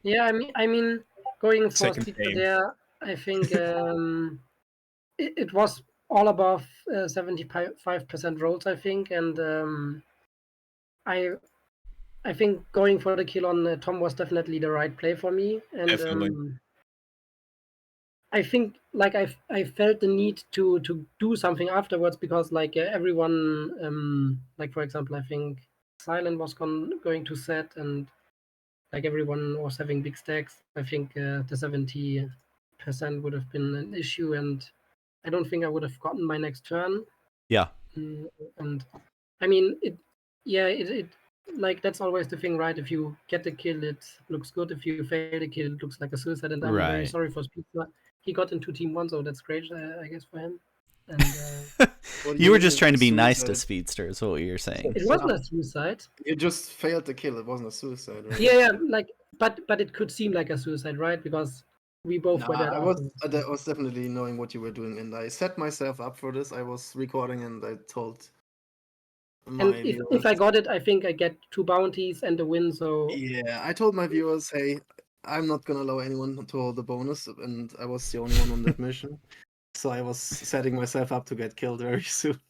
Yeah, I mean, going for Second speed game. there, I think it was all above 75% rolls, I think, and I think going for the kill on Tom was definitely the right play for me, and Definitely. I think like I felt the need to do something afterwards, because like everyone like for example I think Silent was going to set, and like everyone was having big stacks. I think the 70% would have been an issue, and I don't think I would have gotten my next turn. Yeah. And I mean it like that's always the thing, right? If you get the kill, it looks good. If you fail the kill, it looks like a suicide. And I'm very Right. sorry for Speedster. He got into Team 1, so that's great, I guess, for him. And What do You were mean just trying to be nice to suicide? Speedster, is what you're saying. it wasn't a suicide. You just failed the kill. It wasn't a suicide, right? Yeah, like, but it could seem like a suicide, right? Because we both were Nah, dead. I was afterwards. that was definitely knowing what you were doing, and I set myself up for this. I was recording, and I told my And if viewers. I got it, I think I get 2 bounties and a win. So Yeah, I told my viewers, hey, I'm not gonna allow anyone to hold the bonus, and I was the only one on that mission. So I was setting myself up to get killed very soon.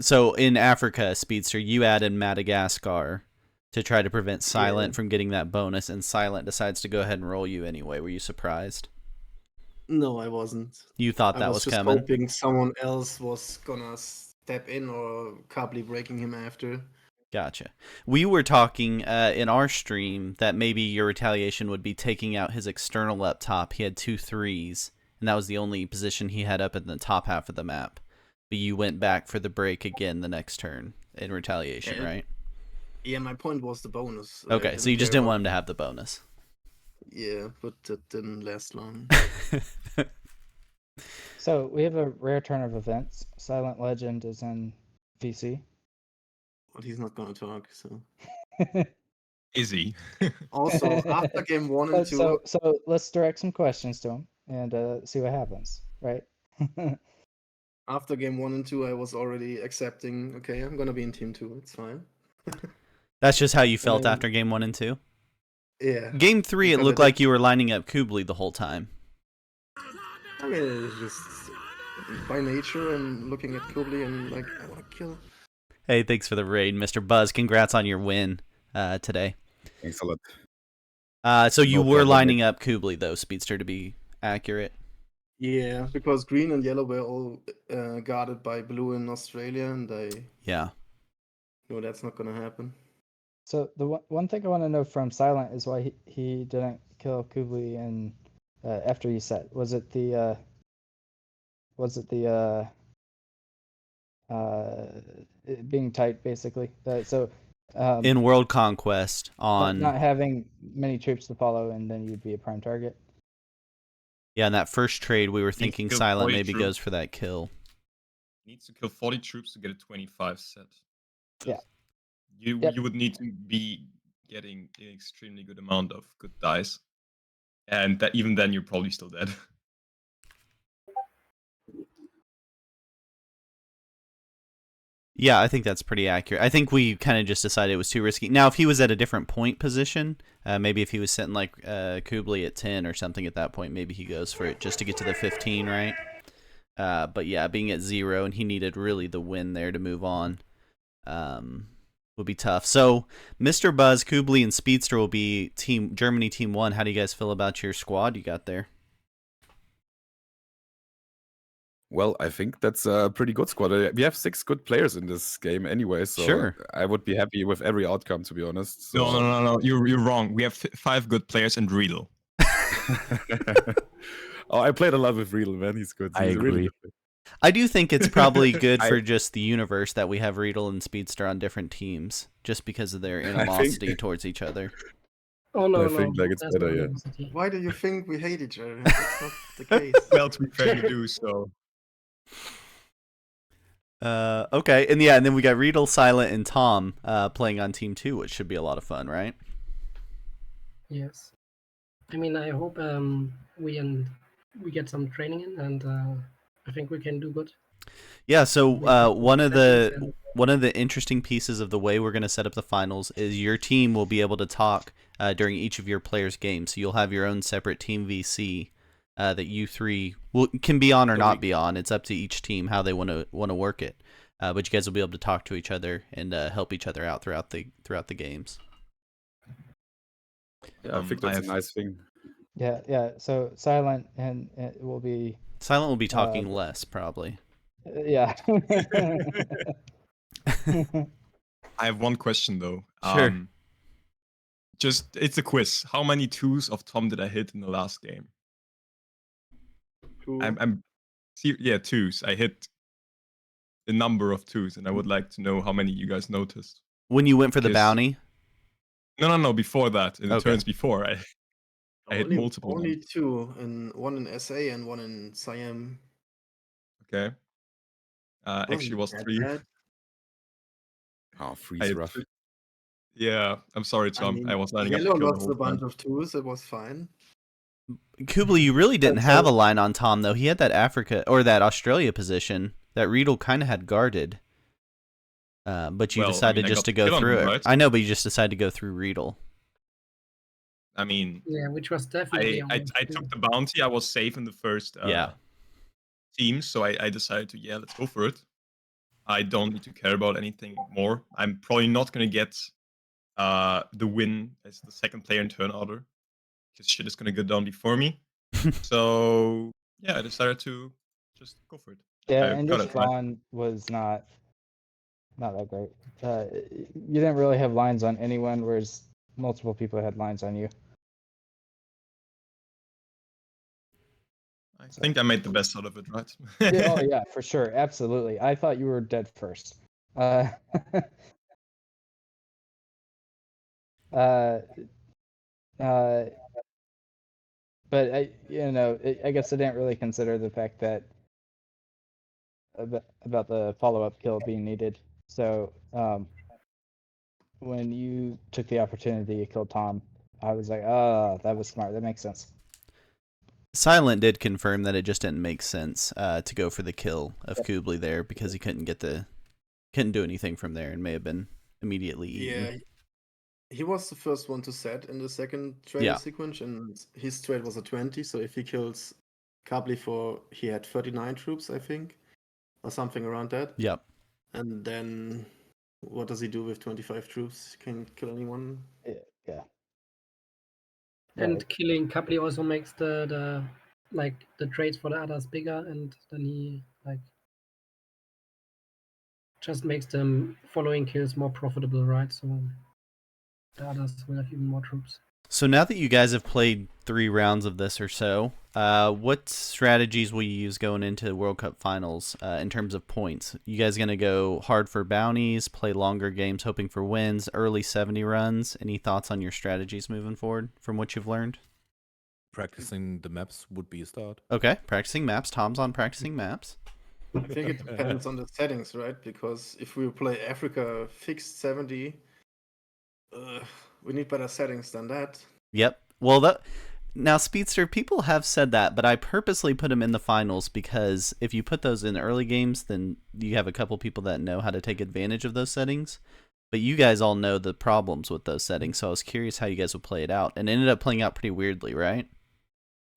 So in Africa, Speedster, you added Madagascar to try to prevent Silent from getting that bonus, and Silent decides to go ahead and roll you anyway. Were you surprised? No, I wasn't. You thought I that was was just coming? hoping someone else was gonna step in or Kabli breaking him after. Gotcha. We were talking in our stream that maybe your retaliation would be taking out his external up top. He had 2 3s, and that was the only position he had up in the top half of the map. But you went back for the break again the next turn in retaliation, Yeah. right? Yeah, my point was the bonus. Okay, so you just didn't want him to have the bonus. Yeah, but that didn't last long. So we have a rare turn of events. Silent Legend is in VC. But he's not gonna talk, so. Is he? Also, after game 1 and 2, so let's direct some questions to him and see what happens, right? after game 1 and 2, I was already accepting, okay, I'm gonna be in team 2, it's fine. That's just how you felt then- after game 1 and 2? Yeah. Game 3, it Because I looked did- like you were lining up Kubli the whole time. I mean, it's just by nature, I'm looking at Kubli and like, I wanna kill. Hey, thanks for the raid, Mr. Buzz. Congrats on your win today. Thanks a lot. So you No were problem, lining up Kubli, though, Speedster, to be accurate. Yeah, because green and yellow were all guarded by blue in Australia, and I Yeah. know that's not gonna happen. So the one thing I want to know from Silent is why he didn't kill Kubli and after he set. Was it the it being tight basically? In World Conquest on... not having many troops to follow, and then you'd be a prime target. Yeah, in that first trade, we were thinking kill Silent 40 maybe troops. goes for that kill. Needs to kill 40 troops to get a 25 set. Yeah. You Yep. you would need to be getting an extremely good amount of good dice, and that even then you're probably still dead. Yeah, I think that's pretty accurate. I think we kind of just decided it was too risky. Now, if he was at a different point position, maybe if he was sitting like Kubli at 10 or something at that point, maybe he goes for it just to get to the 15, right? But yeah, being at 0 and he needed really the win there to move on would be tough. So, Mr. Buzz, Kubli, and Speedster will be Germany Team 1. How do you guys feel about your squad you got there? Well, I think that's a pretty good squad. We have 6 good players in this game anyway, so Sure. I would be happy with every outcome, to be honest. So. No. You're wrong. We have 5 good players and Riedel. Oh, I played a lot with Riedel, man. He's good. I He's a really agree. good player. I do think it's probably good for just the universe that we have Riedel and Speedster on different teams, just because of their animosity towards each other. Oh no, I no. think, like, it's there's better, no yeah. animosity. Why do you think we hate each other? That's not the case. Well, to be fair, you do so. Okay, and yeah, and then we got Riedel, Silent, and Tom playing on Team 2, which should be a lot of fun, right? Yes. I mean, I hope we get some training in, and I think we can do good. Yeah. So one of sessions the interesting pieces of the way we're going to set up the finals is your team will be able to talk during each of your players' games. So you'll have your own separate team VC that you three can be on or not be on. It's up to each team how they want to work it. But you guys will be able to talk to each other and help each other out throughout the games. Yeah, I think that's a nice thing. Yeah. So Silent and it will be Silent will be talking less probably. yeah. I have one question though. Sure. Just it's a quiz. How many 2s of Tom did I hit in the last game? Cool. Yeah, 2s. I hit a number of 2s, and I would like to know how many you guys noticed. When you went for the Because- bounty? No. Before that, in the Okay. turns before, I hit multiple. Only ones. 2, and one in SA and one in Siam. Okay. Actually, was Wasn't that 3. bad. Oh, I freeze had rough. 3. Yeah, I'm sorry, Tom. I, mean, was lining up. Yellow to kill the lost whole a bunch time. of 2s, it was fine. Kubli, you really didn't But have so- a line on Tom though. He had that Africa or that Australia position that Riedel kind of had guarded. But you Well, I decided mean, I just got to the go kill on through him, it. right? I know, but you just decided to go through Riedel. I mean, Yeah, which was definitely. I took the bounty. I was safe in the first Yeah. team, so I decided to let's go for it. I don't need to care about anything more. I'm probably not gonna get the win as the second player in turn order, because shit is gonna go down before me. So yeah, I decided to just go for it. Yeah, I and got your it right. spawn was not that great. You didn't really have lines on anyone, whereas multiple people had lines on you. I think I made the best out of it, right? Yeah, oh yeah, for sure, absolutely. I thought you were dead first. Uh, uh, uh, but I guess I didn't really consider the fact that about the follow-up kill being needed. So when you took the opportunity to kill Tom, I was like, oh, that was smart. That makes sense. Silent did confirm that it just didn't make sense to go for the kill of Kubli there because he couldn't do anything from there and may have been immediately eaten. Yeah, he was the first one to set in the second trade Yeah. sequence, and his trade was a 20. So if he kills Kabli he had 39 troops, I think, or something around that. Yep. And then what does he do with 25 troops? Can kill anyone? Yeah. And Right. killing Kapli also makes the trades for the others bigger, and then he just makes the following kills more profitable, right? So the others will have even more troops. So now that you guys have played 3 rounds of this or so, what strategies will you use going into World Cup finals in terms of points? You guys going to go hard for bounties, play longer games hoping for wins, early 70 runs? Any thoughts on your strategies moving forward from what you've learned? Practicing the maps would be a start. Okay, practicing maps. Tom's on practicing maps. I think it depends on the settings, right? Because if we play Africa fixed 70, we need better settings than that. Yep. Well, now Speedster, people have said that, but I purposely put them in the finals because if you put those in early games, then you have a couple people that know how to take advantage of those settings. But you guys all know the problems with those settings, so I was curious how you guys would play it out, and it ended up playing out pretty weirdly, right?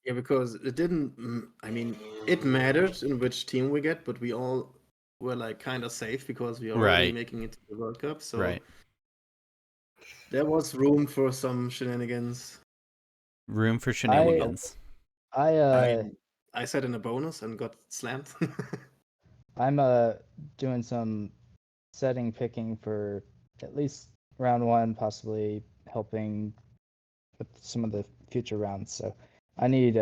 Yeah, because it didn't. I mean, it mattered in which team we get, but we all were kind of safe because we are already Right. making it to the World Cup. So Right. there was room for some shenanigans. Room for shenanigans. I set in a bonus and got slammed. I'm doing some setting picking for at least round 1, possibly helping with some of the future rounds. So I need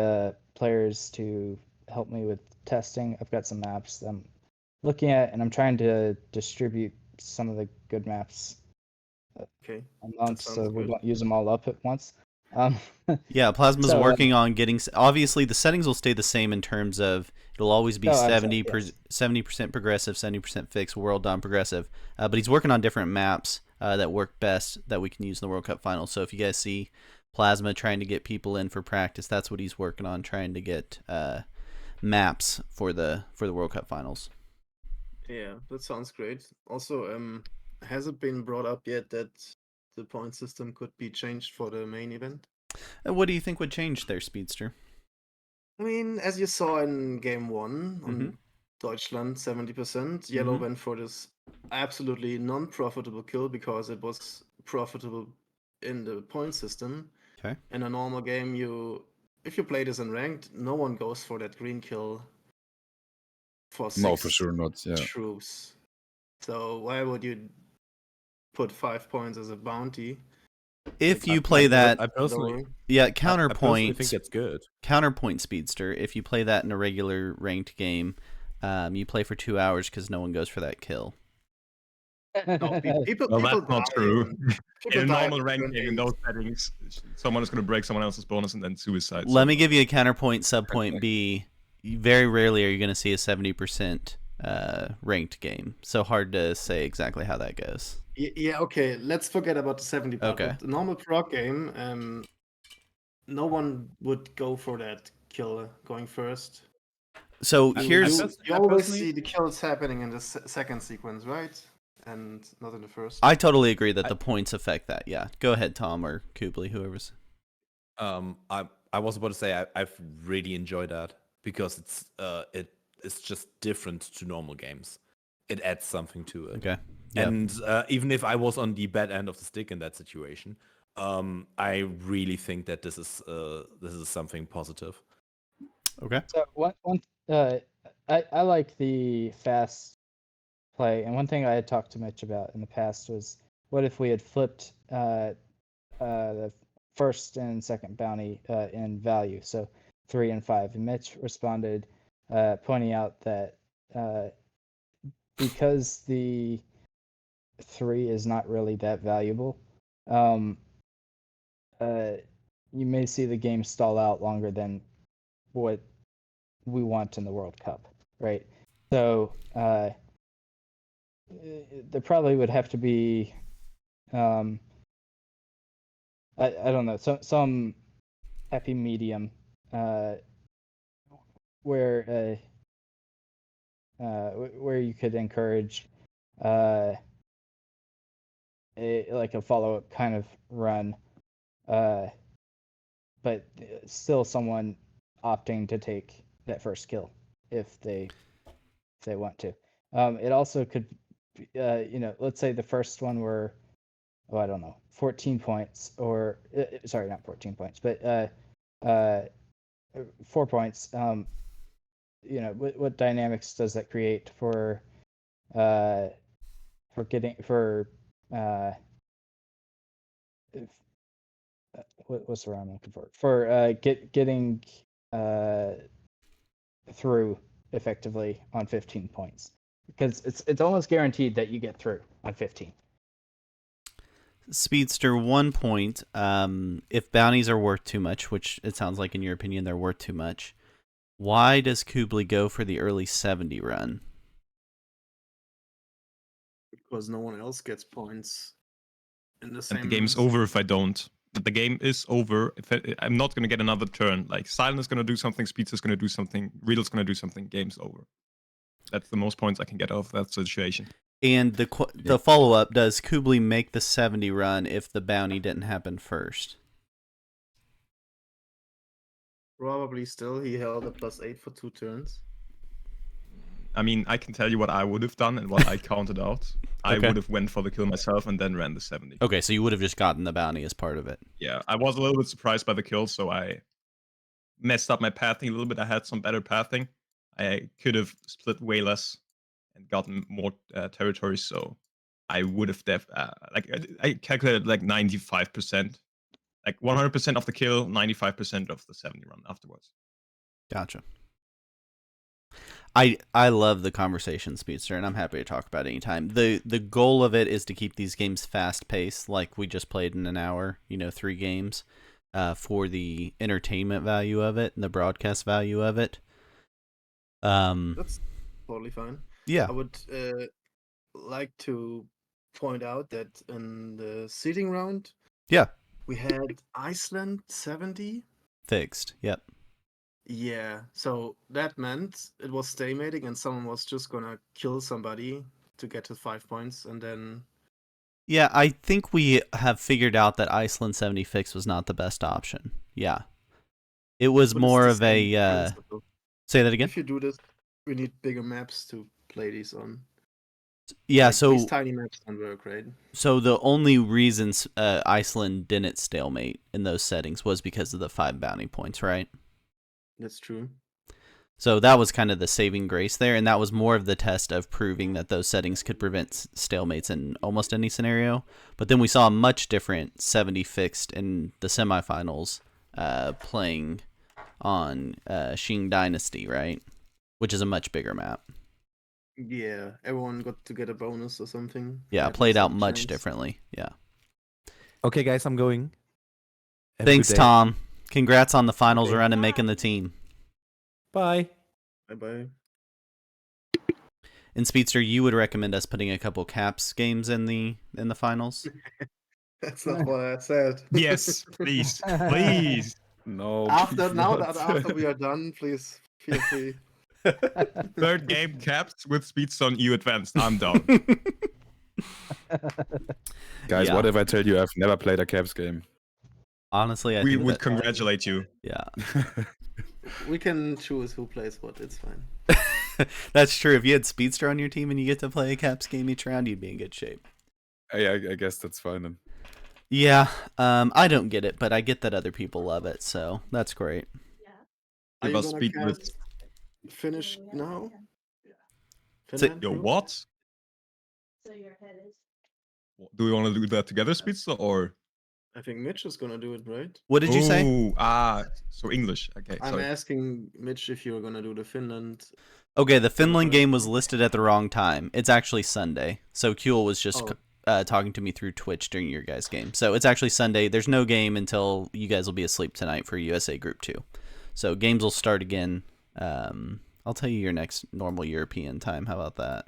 players to help me with testing. I've got some maps that I'm looking at, and I'm trying to distribute some of the good maps Okay. a month, sounds so we good. won't use them all up at once. Yeah, Plasma's So, working on getting. Obviously, the settings will stay the same in terms of it'll always be Oh, I'm sorry, 70% progressive, 70% fixed, world on progressive. But he's working on different maps that work best that we can use in the World Cup finals. So if you guys see Plasma trying to get people in for practice, that's what he's working on, trying to get maps for the World Cup finals. Yeah, that sounds great. Also, has it been brought up yet that the point system could be changed for the main event? What do you think would change there, Speedster? I mean, as you saw in game 1 on Deutschland, 70%, Yellow went for this absolutely non-profitable kill because it was profitable in the point system. Okay. In a normal game, if you play this in ranked, no one goes for that green kill for 6 No, for sure not. Yeah. troops. So why would you put 5 points as a bounty? If you play that, I personally, yeah, I personally counterpoint. think that's good. Counterpoint Speedster. If you play that in a regular ranked game, you play for 2 hours because no one goes for that kill. No, people Well, that's die not true. people In a die normal with rank game, in those grenades. settings, someone is going to break someone else's bonus and then suicide. Let me give you a counterpoint. Subpoint B. Very rarely are you going to see a 70% ranked game. So hard to say exactly how that goes. Yeah, okay. Let's forget about the 70 part. Okay. But the normal prog game, no one would go for that kill going first. So You here's always see the kills happening in the second sequence, right? And not in the first. I totally agree that the points affect that. Yeah. Go ahead, Tom or Kubli, whoever's. I was about to say I've really enjoyed that because it's just different to normal games. It adds something to it. Okay. Yep. And even if I was on the bad end of the stick in that situation, I really think that this is something positive. Okay. So I like the fast play, and one thing I had talked to Mitch about in the past was what if we had flipped the first and second bounty in value, so 3 and 5, and Mitch responded pointing out that because the 3 is not really that valuable, um, you may see the game stall out longer than what we want in the World Cup, right? So there probably would have to be, I don't know, some happy medium where where you could encourage like a follow-up kind of run, but still someone opting to take that first kill if they want to. It also could, let's say the first one were, I don't know, 14 points, or sorry, not 14 points, but 4 points. What dynamics does that create for getting what's the word I'm looking for getting through effectively on 15 points, because it's almost guaranteed that you get through on 15. Speedster, 1 point. If bounties are worth too much, which it sounds like in your opinion they're worth too much, why does Kubli go for the early 70 run? Because no one else gets points in the same. And the game's over if I don't. The game is over. I'm not going to get another turn. Like, Silent is going to do something, Speedster's going to do something, Riedl's going to do something, game's over. That's the most points I can get out of that situation. And the follow-up, does Kubli make the 70 run if the bounty didn't happen first? Probably still. He held a +8 for 2 turns. I mean, I can tell you what I would have done and what I counted out. I Okay. would have went for the kill myself and then ran the 70. Okay, so you would have just gotten the bounty as part of it. Yeah, I was a little bit surprised by the kill, so I messed up my pathing a little bit. I had some better pathing. I could have split way less and gotten more territory, so I would have I calculated like 95%. Like 100% of the kill, 95% of the 70 run afterwards. Gotcha. I love the conversation, Speedster, and I'm happy to talk about it anytime. The goal of it is to keep these games fast paced, like we just played in an hour, 3 games, for the entertainment value of it and the broadcast value of it. That's totally fine. Yeah. I would like to point out that in the seeding round, Yeah. we had Iceland 70. Fixed. Yep. Yeah, so that meant it was staymating and someone was just gonna kill somebody to get to 5 points, and then... Yeah, I think we have figured out that Iceland 70 fix was not the best option. Yeah. It was But more it's the of same a... principle. Say that again? If you do this, we need bigger maps to play these on. Yeah, Like, so... these tiny maps don't work, right? So the only reasons Iceland didn't stalemate in those settings was because of the 5 bounty points, right? That's true. So that was kind of the saving grace there, and that was more of the test of proving that those settings could prevent stalemates in almost any scenario. But then we saw a much different 70 fixed in the semifinals playing on Qing Dynasty, right? Which is a much bigger map. Yeah, everyone got to get a bonus or something. Yeah, Had played out some much chance. differently. Yeah. Okay, guys, I'm going. Have a Thanks, good day. Tom. Congrats on the finals Okay. run and making the team. Bye. Bye-bye. And Speedster, you would recommend us putting a couple caps games in the finals? That's not what I said. Yes, please, please. No. After please now not. that after we are done, please feel free. Third game caps with speeds on EU Advanced. I'm down. Guys, Yeah. what if I tell you I've never played a Caps game? Honestly, I We think would that, congratulate you. yeah. We can choose who plays what. It's fine. That's true. If you had Speedster on your team and you get to play a caps game each round, you'd be in good shape. I guess that's fine then. Yeah, I don't get it, but I get that other people love it, so that's great. Are Give you us gonna speed with cast finish now? So- Finland your too? what? Do we want to do that together, Speedster, or? I think Mitch is gonna do it, right? What did you say? Oh, so English. Okay, I'm sorry. asking Mitch if you're gonna do the Finland. Okay, the Finland Qualifiers game was now? listed at the wrong time. It's actually Sunday. So Kuhl was just Oh. talking to me through Twitch during your guys' game. So it's actually Sunday. There's no game until you guys will be asleep tonight for USA Group 2. So games will start again. I'll tell you your next normal European time. How about that?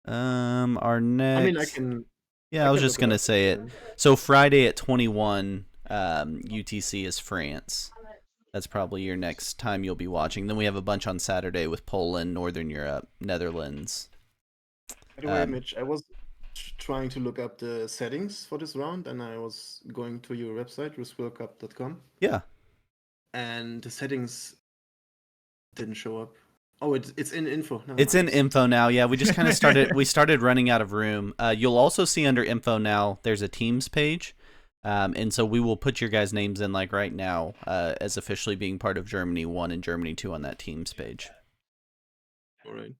Our next. I mean, I can. Yeah, I was can just look it gonna up say it. then. So Friday at 21, UTC is France. That's probably your next time you'll be watching. Then we have a bunch on Saturday with Poland, Northern Europe, Netherlands. By the way, Um, Mitch, I was trying to look up the settings for this round, and I was going to your website, riskworldcup.com, Yeah. and the settings didn't show up. Oh, it's in info. Never It's in mind. info now. Yeah, we just kind of started running out of room. You'll also see under info now, there's a teams page. And so we will put your guys' names in like right now as officially being part of Germany 1 and Germany 2 on that teams page. All right.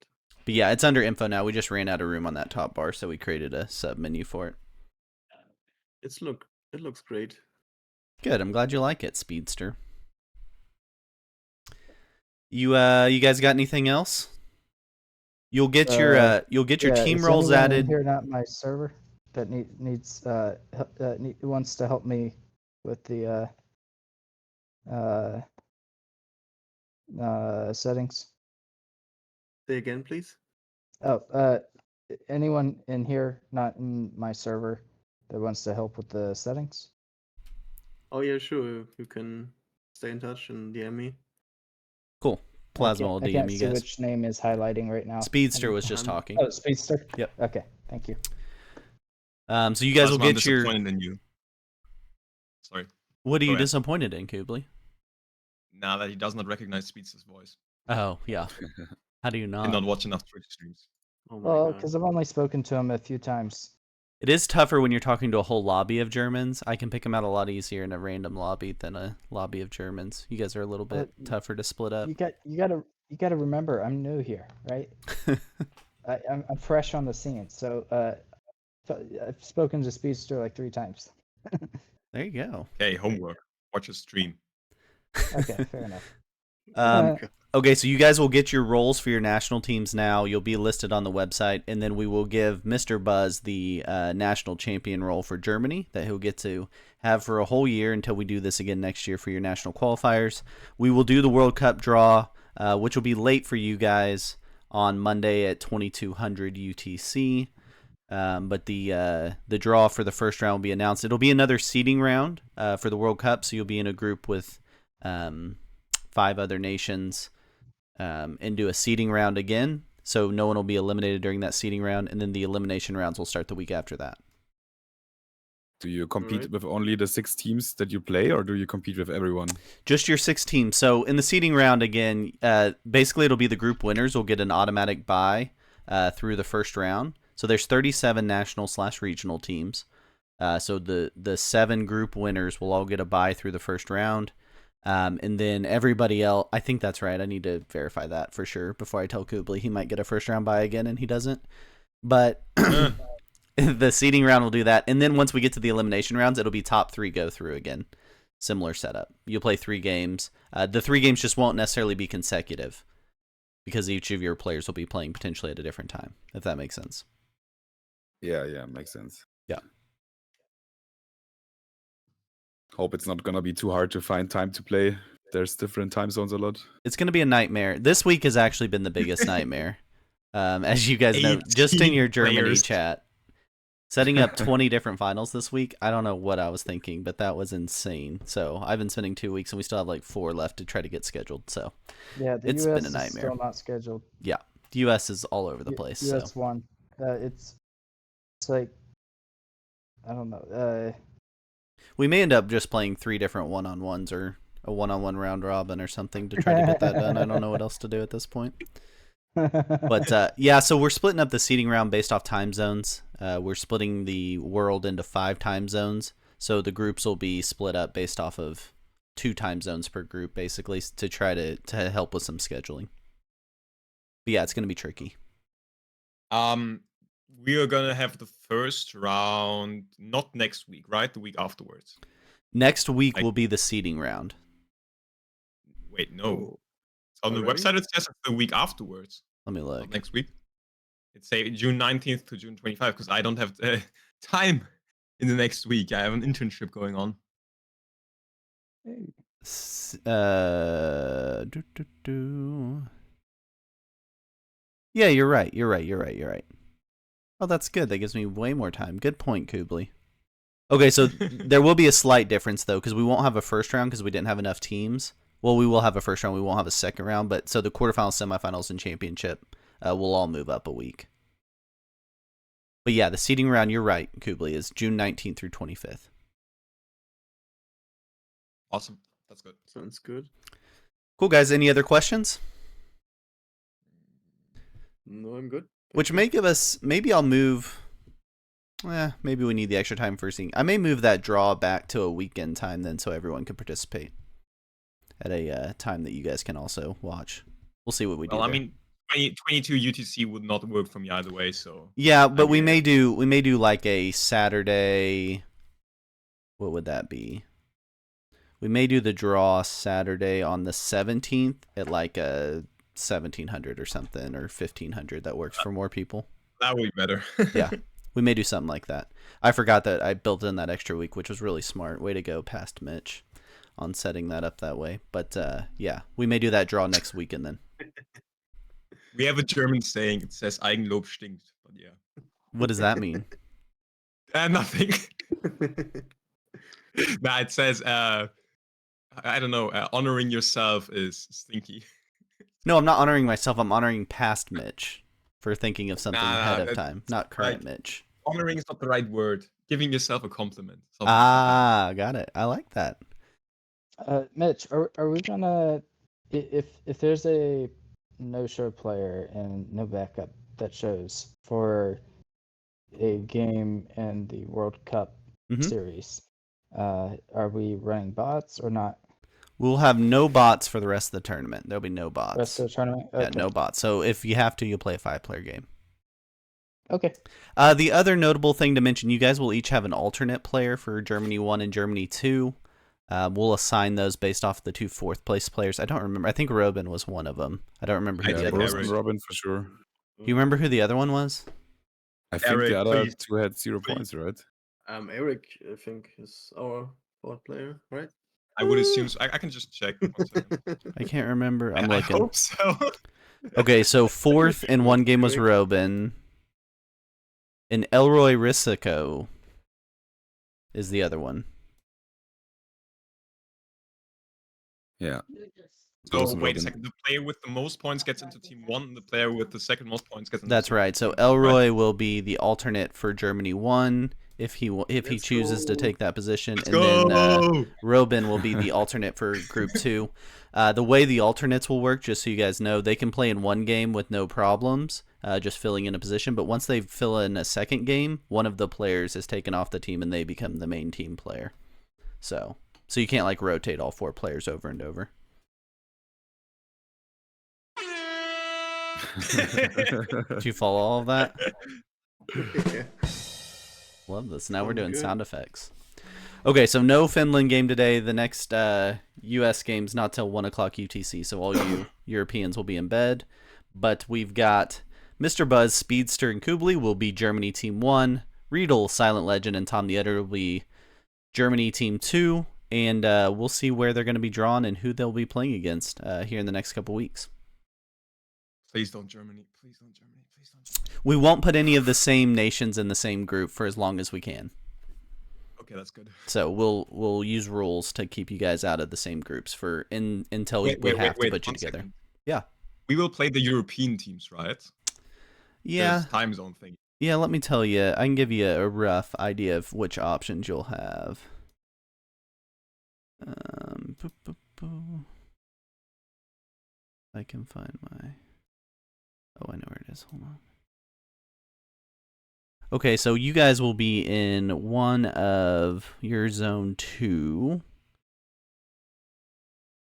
But yeah, it's under info now. We just ran out of room on that top bar, so we created a sub menu for it. It looks great. Good. I'm glad you like it, Speedster. You guys got anything else? You'll get your team is roles anyone in added. here not my server that wants to help me with the settings. Say again, please. Oh, anyone in here not in my server that wants to help with the settings? Oh yeah, sure. You can stay in touch and DM me. Cool. Plasma will I DM can't you see guys. which name is highlighting right now. Speedster was just Um, talking. Oh, Speedster. Yep. Okay, thank you. So you guys will Plasma, I'm get your. disappointed in you. Sorry. What are you Go ahead. disappointed in, Kubli? Now that he does not recognize Speedster's voice. Oh yeah. How do you And not? not watch enough Twitch streams. Oh my Well, god. because I've only spoken to him a few times. It is tougher when you're talking to a whole lobby of Germans. I can pick them out a lot easier in a random lobby than a lobby of Germans. You guys are a little bit tougher to split up. You gotta remember, I'm new here, right? I'm fresh on the scene, so I've spoken to Speedster like 3 times. There you go. Okay, homework. Watch a stream. Okay, fair enough. Okay, so you guys will get your roles for your national teams now. You'll be listed on the website, and then we will give Mr. Buzz the national champion role for Germany that he'll get to have for a whole year until we do this again next year for your national qualifiers. We will do the World Cup draw, which will be late for you guys on Monday at 2200 UTC. But the draw for the first round will be announced. It'll be another seeding round for the World Cup, so you'll be in a group with 5 other nations. And do a seeding round again, so no one will be eliminated during that seeding round, and then the elimination rounds will start the week after that. Do you compete Alright. with only the 6 teams that you play, or do you compete with everyone? Just your 6 teams. So in the seeding round again, basically it'll be the group winners will get an automatic bye through the first round. So there's 37 national/regional teams. So the 7 group winners will all get a bye through the first round. And then everybody else, I think that's right. I need to verify that for sure before I tell Kubli he might get a first round bye again and he doesn't. But the seeding round will do that. And then once we get to the elimination rounds, it'll be top 3 go through again. Similar setup. You'll play 3 games. The 3 games just won't necessarily be consecutive because each of your players will be playing potentially at a different time, if that makes sense. Yeah, makes sense. Yeah. Hope it's not gonna be too hard to find time to play. There's different time zones a lot. It's going to be a nightmare. This week has actually been the biggest nightmare. As you guys know, just in 18 your Germany players. chat. Setting up 20 different finals this week, I don't know what I was thinking, but that was insane. So I've been spending 2 weeks, and we still have like 4 left to try to get scheduled. So Yeah, the It's US been a is nightmare. still not scheduled. yeah, the U.S. is all over the place. So US won. It's like I don't know. we may end up just playing 3 different one-on-ones or a one-on-one round robin or something to try to get that done. I don't know what else to do at this point. But yeah, so we're splitting up the seeding round based off time zones. We're splitting the world into 5 time zones. So the groups will be split up based off of 2 time zones per group, basically, to try to help with some scheduling. But yeah, it's going to be tricky. We are gonna have the first round not next week, right? The week afterwards. Next week Like- will be the seeding round. Wait, no. Oh, On the already? website it says it's the week afterwards, Let me not look. next week. It's say June 19th to June 25 because I don't have time in the next week. I have an internship going on. Yeah, you're right. Oh, that's good. That gives me way more time. Good point, Kubli. Okay, so there will be a slight difference, though, because we won't have a first round because we didn't have enough teams. Well, we will have a first round. We won't have a second round. But so the quarterfinals, semifinals, and championship will all move up a week. But yeah, the seeding round, you're right, Kubli, is June 19th through 25th. Awesome. That's good. Sounds good. Cool, guys. Any other questions? No, I'm good. Which may give us, maybe I'll move, maybe we need the extra time for seeing. I may move that draw back to a weekend time then so everyone can participate at a time that you guys can also watch. We'll see what we do. Well, I there. mean, 22 UTC would not work for me either way, so. Yeah, but we mean, may do like a Saturday. What would that be? We may do the draw Saturday on the 17th at like a 1700 or something, or 1500. That works for more people. That would be better. Yeah, we may do something like that. I forgot that I built in that extra week, which was really smart. Way to go, past Mitch, on setting that up that way. But yeah, we may do that draw next weekend then. We have a German saying. It says Eigenlob stinkt. But yeah. What does that mean? Nothing. Nah, it says, I don't know, honoring yourself is stinky. No, I'm not honoring myself. I'm honoring past Mitch for thinking of something Nah, ahead of that's time, not current right. Mitch. Honoring is not the right word. Giving yourself a compliment. something like that. Ah, got it. I like that. Mitch, are we gonna if there's a no-show player and no backup that shows for a game in the World Cup Mhm. series, are we running bots or not? We'll have no bots for the rest of the tournament. There'll be no bots. Rest of the tournament? Yeah, no bots. So if you have to, you'll play a 5-player game. Okay. The other notable thing to mention, you guys will each have an alternate player for Germany 1 and Germany 2. We'll assign those based off the 2 4th-place players. I don't remember. I think Robin was one of them. I don't remember who I the think other Bruce one Eric. was. and Robin for sure. Do you remember who the other one was? I think Eric, the other please. two had 0 Please. points, right? Eric, I think, is our fourth player, right? I would assume so. I can just check. 1 second. I can't remember. I'm I looking. hope so. Okay, so 4th in one game was Eric. Robin. And Elroy Risico is the other one. Yeah. So Bruce and wait a Robin. second. The player with the most points gets into team 1, and the player with the second most points gets into That's team right. So 2. Elroy will be the alternate for Germany 1 if he Let's chooses to go. take that position, Let's and then go! Robin will be the alternate for Group 2. The way the alternates will work, just so you guys know, they can play in one game with no problems, just filling in a position. But once they fill in a second game, one of the players is taken off the team and they become the main team player. So you can't like rotate all 4 players over and over. Did you follow all of that? Yeah. Love this. Now we're Sounds doing good. sound effects. Okay, so no Finland game today. The next U.S. game's not till 1 o'clock UTC, so all you Europeans will be in bed. But we've got Mr. Buzz, Speedster, and Kubli will be Germany Team 1. Riedel, Silent Legend, and Tom the Editor will be Germany Team 2. And we'll see where they're going to be drawn and who they'll be playing against here in the next couple weeks. Please don't Germany. Please don't Germany. Please don't Germany. We won't put any of the same nations in the same group for as long as we can. Okay, that's good. So we'll use rules to keep you guys out of the same groups until we have to put you 1 together. second. Yeah. We will play the European teams, right? Yeah. There's time zone thing. Yeah, let me tell you. I can give you a rough idea of which options you'll have. I can find my... Oh, I know where it is. Hold on. Okay, so you guys will be in one of your zone 2.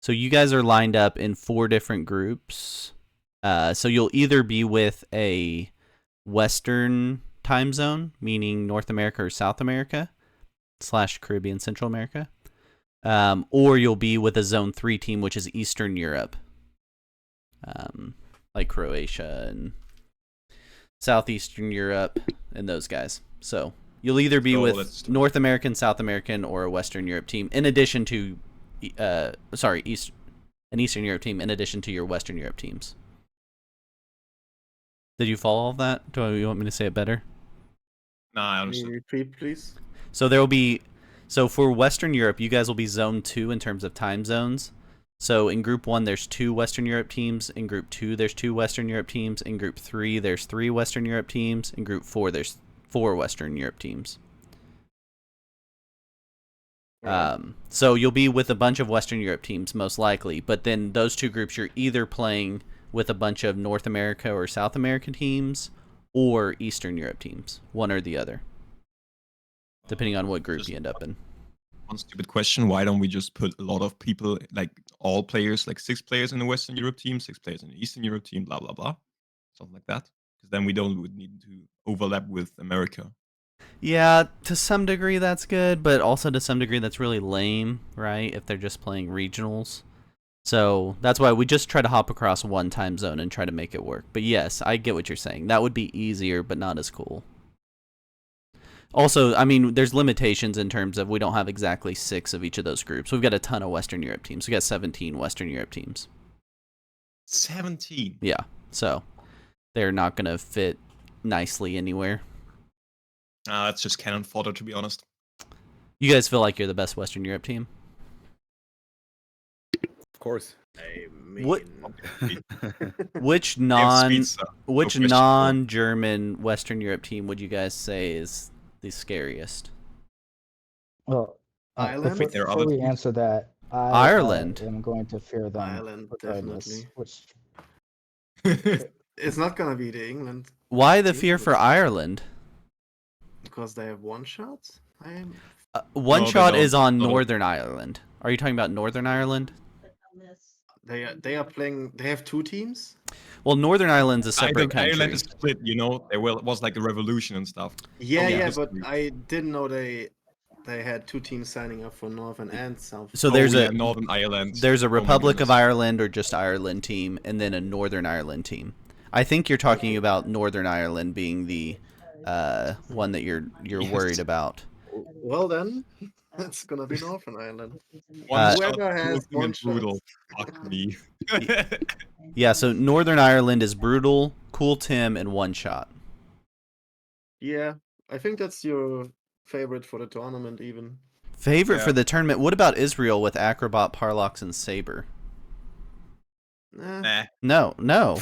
So you guys are lined up in 4 different groups. So you'll either be with a Western time zone, meaning North America or South America / Caribbean, Central America, or you'll be with a Zone 3 team, which is Eastern Europe, like Croatia and Southeastern Europe and those guys. So you'll either be with North American, South American, or a Western Europe team, in addition to, an Eastern Europe team, in addition to your Western Europe teams. Did you follow all of that? Do you want me to say it better? Nah, I Can you understand. repeat, please? So there will be, so for Western Europe, you guys will be Zone 2 in terms of time zones. So in Group 1, there's 2 Western Europe teams. In Group 2, there's 2 Western Europe teams. In Group 3, there's 3 Western Europe teams. In Group 4, there's 4 Western Europe teams. So you'll be with a bunch of Western Europe teams, most likely. But then those 2 groups, you're either playing with a bunch of North America or South American teams or Eastern Europe teams, one or the other, depending on what group Just you end up in. one stupid question: why don't we just put a lot of people, like all players, like 6 players in the Western Europe team, 6 players in the Eastern Europe team, blah blah blah, something like that? Because then we would need to overlap with America. Yeah, to some degree that's good, but also to some degree that's really lame, right? If they're just playing regionals. So that's why we just try to hop across one time zone and try to make it work. But yes, I get what you're saying. That would be easier, but not as cool. Also, I mean, there's limitations in terms of we don't have exactly 6 of each of those groups. We've got a ton of Western Europe teams. We've got 17 Western Europe teams. 17. Yeah, so they're not going to fit nicely anywhere. That's just cannon fodder, to be honest. You guys feel like you're the best Western Europe team? Of course. I mean, What- Which They have non speed, so which question. non-German Western Europe team would you guys say is the scariest? Well, Ireland? before, There are before other we teams? answer that, I Ireland. am going to fear them Ireland, regardless. definitely. Which It's not gonna be the England Why the team, fear but- for Ireland? because they have one shots. One No, they shot don't. is on No. Northern Ireland. Are you talking about Northern Ireland? They are playing. They have 2 teams. Well, Northern Ireland's a separate country. Ireland is split, you know. There was like a revolution and stuff. Yeah, yeah. yeah, but History. I didn't know they had 2 teams signing up for Northern and South. So there's yeah, a Northern Ireland. there's a Oh my Republic of goodness. Ireland or just Ireland team, and then a Northern Ireland team. I think you're talking about Northern Ireland being the one that you're Yes. worried about. Well then, it's gonna be Northern Ireland. One Whoever shot, has Ultimate one brutal. shot. Fuck me. Yeah, so Northern Ireland is Brutal, Cool Tim, and One Shot. Yeah, I think that's your favorite for the tournament, even. Favorite Yeah. for the tournament. What about Israel with Acrobat, Parlox, and Saber? Nah. Nah. No.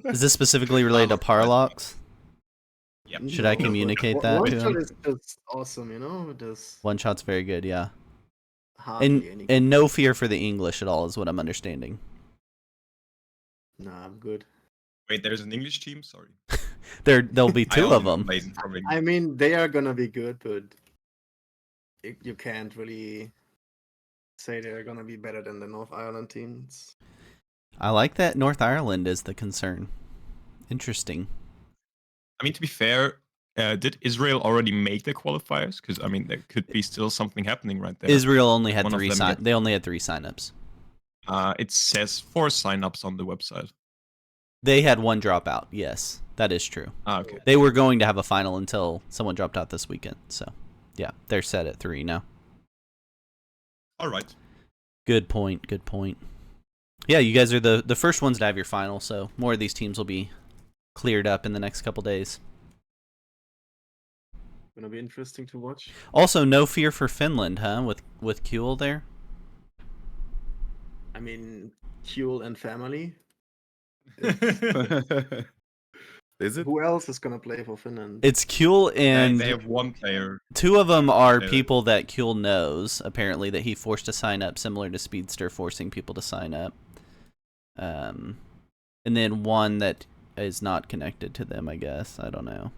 Is this specifically related to Parlox? Yep. Should I No. communicate that One to shot him? is just awesome, you know. There's One Shot's very good, yeah. hardly any. And no fear for the English at all is what I'm understanding. Nah, I'm good. Wait, there's an English team? Sorry. There'll be 2 of them. I mean, they are gonna be good, but you can't really say they're gonna be better than the North Ireland teams. I like that North Ireland is the concern. Interesting. I mean, to be fair, did Israel already make the qualifiers? Because I mean, there could be still something happening right there. Israel only had One of 3 them they only had 3 signups. It says 4 signups on the website. They had 1 dropout. Yes, that is true. Okay. They were going to have a final until someone dropped out this weekend. So, yeah, they're set at 3 now. All right. Good point. Good point. Yeah, you guys are the first ones to have your final, so more of these teams will be cleared up in the next couple days. Gonna be interesting to watch. Also, no fear for Finland, huh? With Kuhl there. I mean, Kuhl and family. Is it? Who else is gonna play for Finland? It's Kuhl and they have 1 player. 2 of them are Yeah. people that Kuhl knows, apparently, that he forced to sign up, similar to Speedster forcing people to sign up. And then 1 that is not connected to them, I guess. I don't know.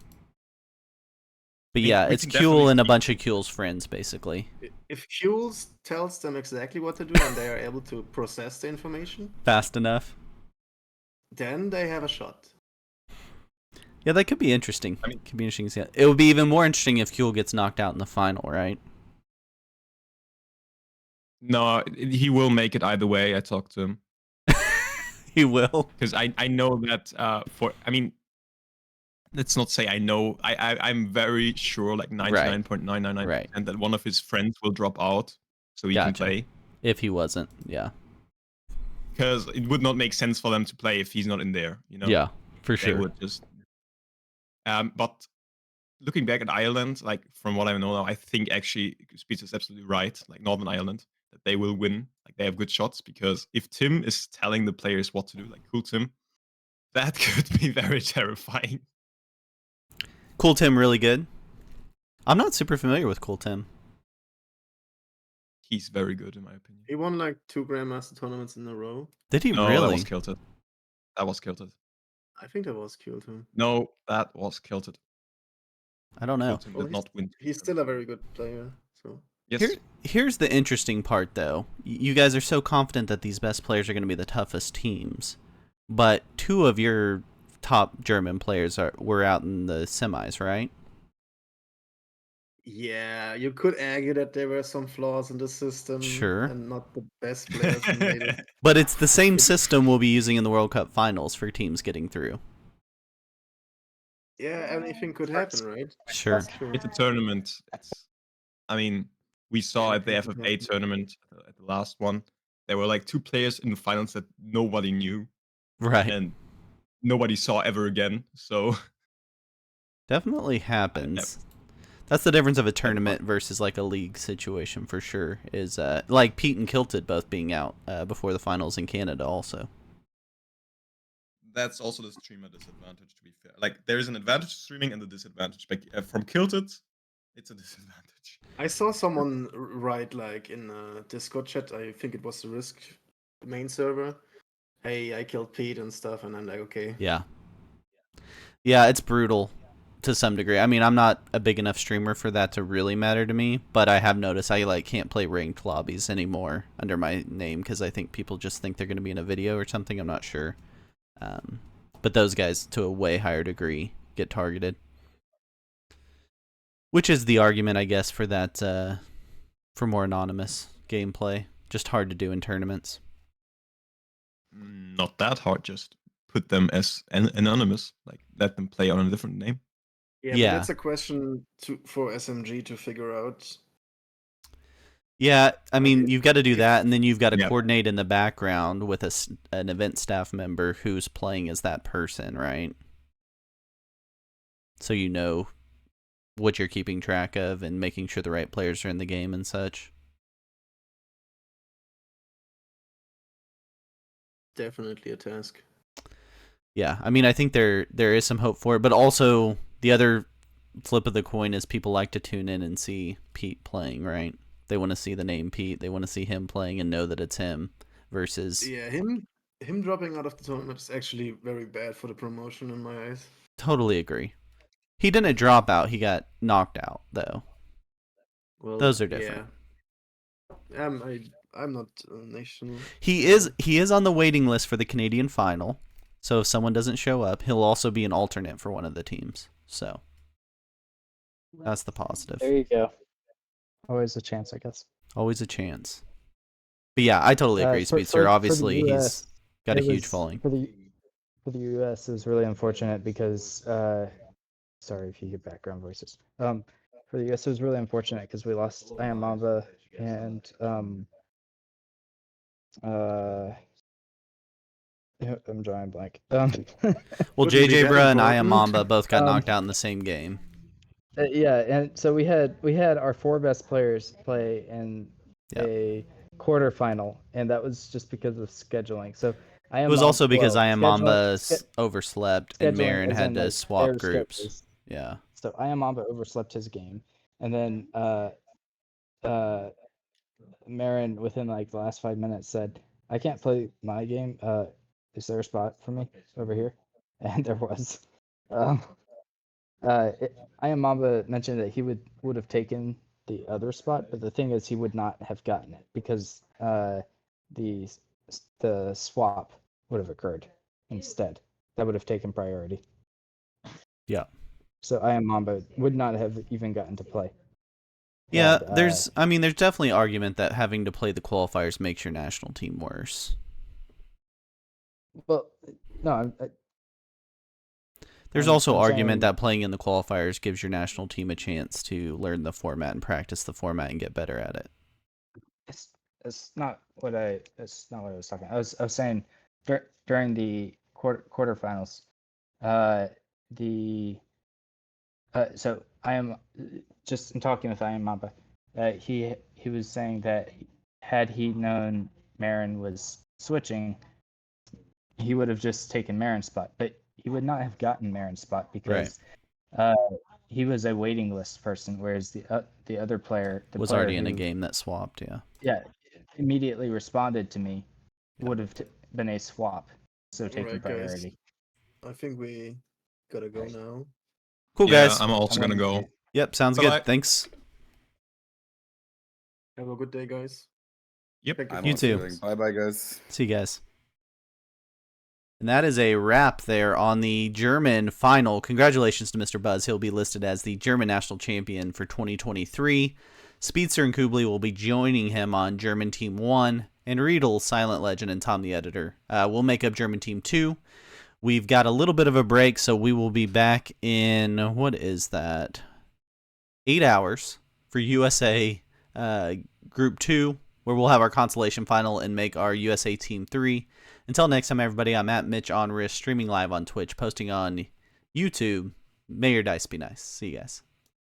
But I mean, yeah, we it's can Kuehl definitely and a see- bunch of Kuehl's friends, basically. If Jules tells them exactly what to do and they are able to process the information, Fast enough. then they have a shot. Yeah, that could be interesting. I mean- could be interesting to see. It would be even more interesting if Kuehl gets knocked out in the final, right? No, he will make it either way. I talked to him He will. because I know that I mean, let's not say I know. I'm very sure, like 99.999%, Right. that one of his friends will drop out so he can Gotcha. play. If he wasn't, yeah. Because it would not make sense for them to play if he's not in there. You know. Yeah, for They sure. would just. But looking back at Ireland, like from what I know now, I think actually Speech is absolutely right. Like Northern Ireland, that they will win. Like they have good shots because if Tim is telling the players what to do, like cool Tim, that could be very terrifying. Cool Tim, really good. I'm not super familiar with Cool Tim. He's very good in my opinion. He won like 2 Grandmaster tournaments in a row. Did he No, that really? was Kilted. That was Kilted. I think that was killed him. No, that was Kilted. I don't know. Kilted Well, did not win. He's still a very good player. So Yes. Here's the interesting part, though. You guys are so confident that these best players are going to be the toughest teams, but 2 of your top German players were out in the semis, right? yeah, you could argue that there were some flaws in the system. Sure. And not the best players who made it. But it's the same system we'll be using in the World Cup finals for teams getting through. Yeah, anything could happen, right? Sure. Sure. It's a tournament. I mean, we saw at the Anything could FFA happen. tournament, at the last one, there were like 2 players in the finals that nobody knew Right. and nobody saw ever again. So Definitely happens. That's the difference of a tournament versus like a league situation for sure. Is like Pete and Kilted both being out before the finals in Canada also. that's also the streamer disadvantage, to be fair. Like, there is an advantage to streaming and a disadvantage. But from Kilted, it's a disadvantage. I saw someone write like in a Discord chat, I think it was the Risk main server, hey, I killed Pete and stuff, and I'm like, okay. Yeah. Yeah, it's brutal to some degree. I mean, I'm not a big enough streamer for that to really matter to me, but I have noticed I like can't play ranked lobbies anymore under my name because I think people just think they're going to be in a video or something. I'm not sure. But those guys, to a way higher degree, get targeted. Which is the argument, I guess, for that, for more anonymous gameplay. Just hard to do in tournaments. Not that hard, just put them as anonymous. Like, let them play on a different name. Yeah, Yeah. but that's a question for SMG to figure out. Yeah, I mean, you've got to do that, and then you've got to Yeah. coordinate in the background with an event staff member who's playing as that person, right? So you know what you're keeping track of and making sure the right players are in the game and such. Definitely a task. Yeah, I mean, I think there is some hope for it, but also the other flip of the coin is people like to tune in and see Pete playing, right? They want to see the name Pete. They want to see him playing and know that it's him versus... Yeah, him dropping out of the tournament is actually very bad for the promotion in my eyes. Totally agree. He didn't drop out. He got knocked out, though. Well, Those are different. Yeah. I'm not national. He is on the waiting list for the Canadian final. So if someone doesn't show up, he'll also be an alternate for one of the teams. So that's the positive. There you go. Always a chance, I guess. Always a chance. But yeah, I totally agree, Speedster. Obviously, he's got a huge following. For the US, it was really unfortunate because sorry if you hear background voices. For the US, it was really unfortunate because we lost I Am Mamba and I'm drawing a blank. Well, Wouldn't be JJ that Bruh and I Am important. Mamba both got knocked out in the same game. Yeah, and so we had our 4 best players play in Yep. a quarterfinal, and that was just because of scheduling. So I Am It was also because I Am scheduling- Mamba ske- overslept and scheduling Marin as had in, to like, swap their groups. schedules. Yeah. So I Am Mamba overslept his game, and then Marin within like the last 5 minutes said, "I can't play my game. Is there a spot for me over here?" And there was. I am Mamba mentioned that he would have taken the other spot, but the thing is he would not have gotten it because the the swap would have occurred instead. That would have taken priority. Yeah. So I am Mamba would not have even gotten to play. Yeah, And, there's definitely argument that having to play the qualifiers makes your national team worse. well, no, There's I'm- also I'm argument saying- that playing in the qualifiers gives your national team a chance to learn the format and practice the format and get better at it. it's not what I was talking. I was saying during the quarterfinals, the so I am just in talking with I am Mamba. He was saying that had he known Marin was switching, he would have just taken Marin's spot, but he would not have gotten Marin's spot because he was a waiting list person, whereas the other player, Was already in a game that swapped, yeah, immediately responded to me, would have been a swap, so taking Alright, guys. priority. I think we gotta go now. Cool, Yeah, guys. I'm also I'm gonna gonna- go. Yep, sounds Bye-bye. good. Thanks. Have a good day, guys. Yep. Thank I'm You also too. going. Bye, guys. See you guys. And that is a wrap there on the German final. Congratulations to Mr. Buzz. He'll be listed as the German national champion for 2023. Speedster and Kubley will be joining him on German Team 1. And Riedel, Silent Legend, and Tom the Editor will make up German Team 2. We've got a little bit of a break, so we will be back in, what is that? 8 hours for USA Group 2, where we'll have our consolation final and make our USA Team 3. Until next time, everybody, I'm at Mitch on Risk, streaming live on Twitch, posting on YouTube. May your dice be nice. See you guys.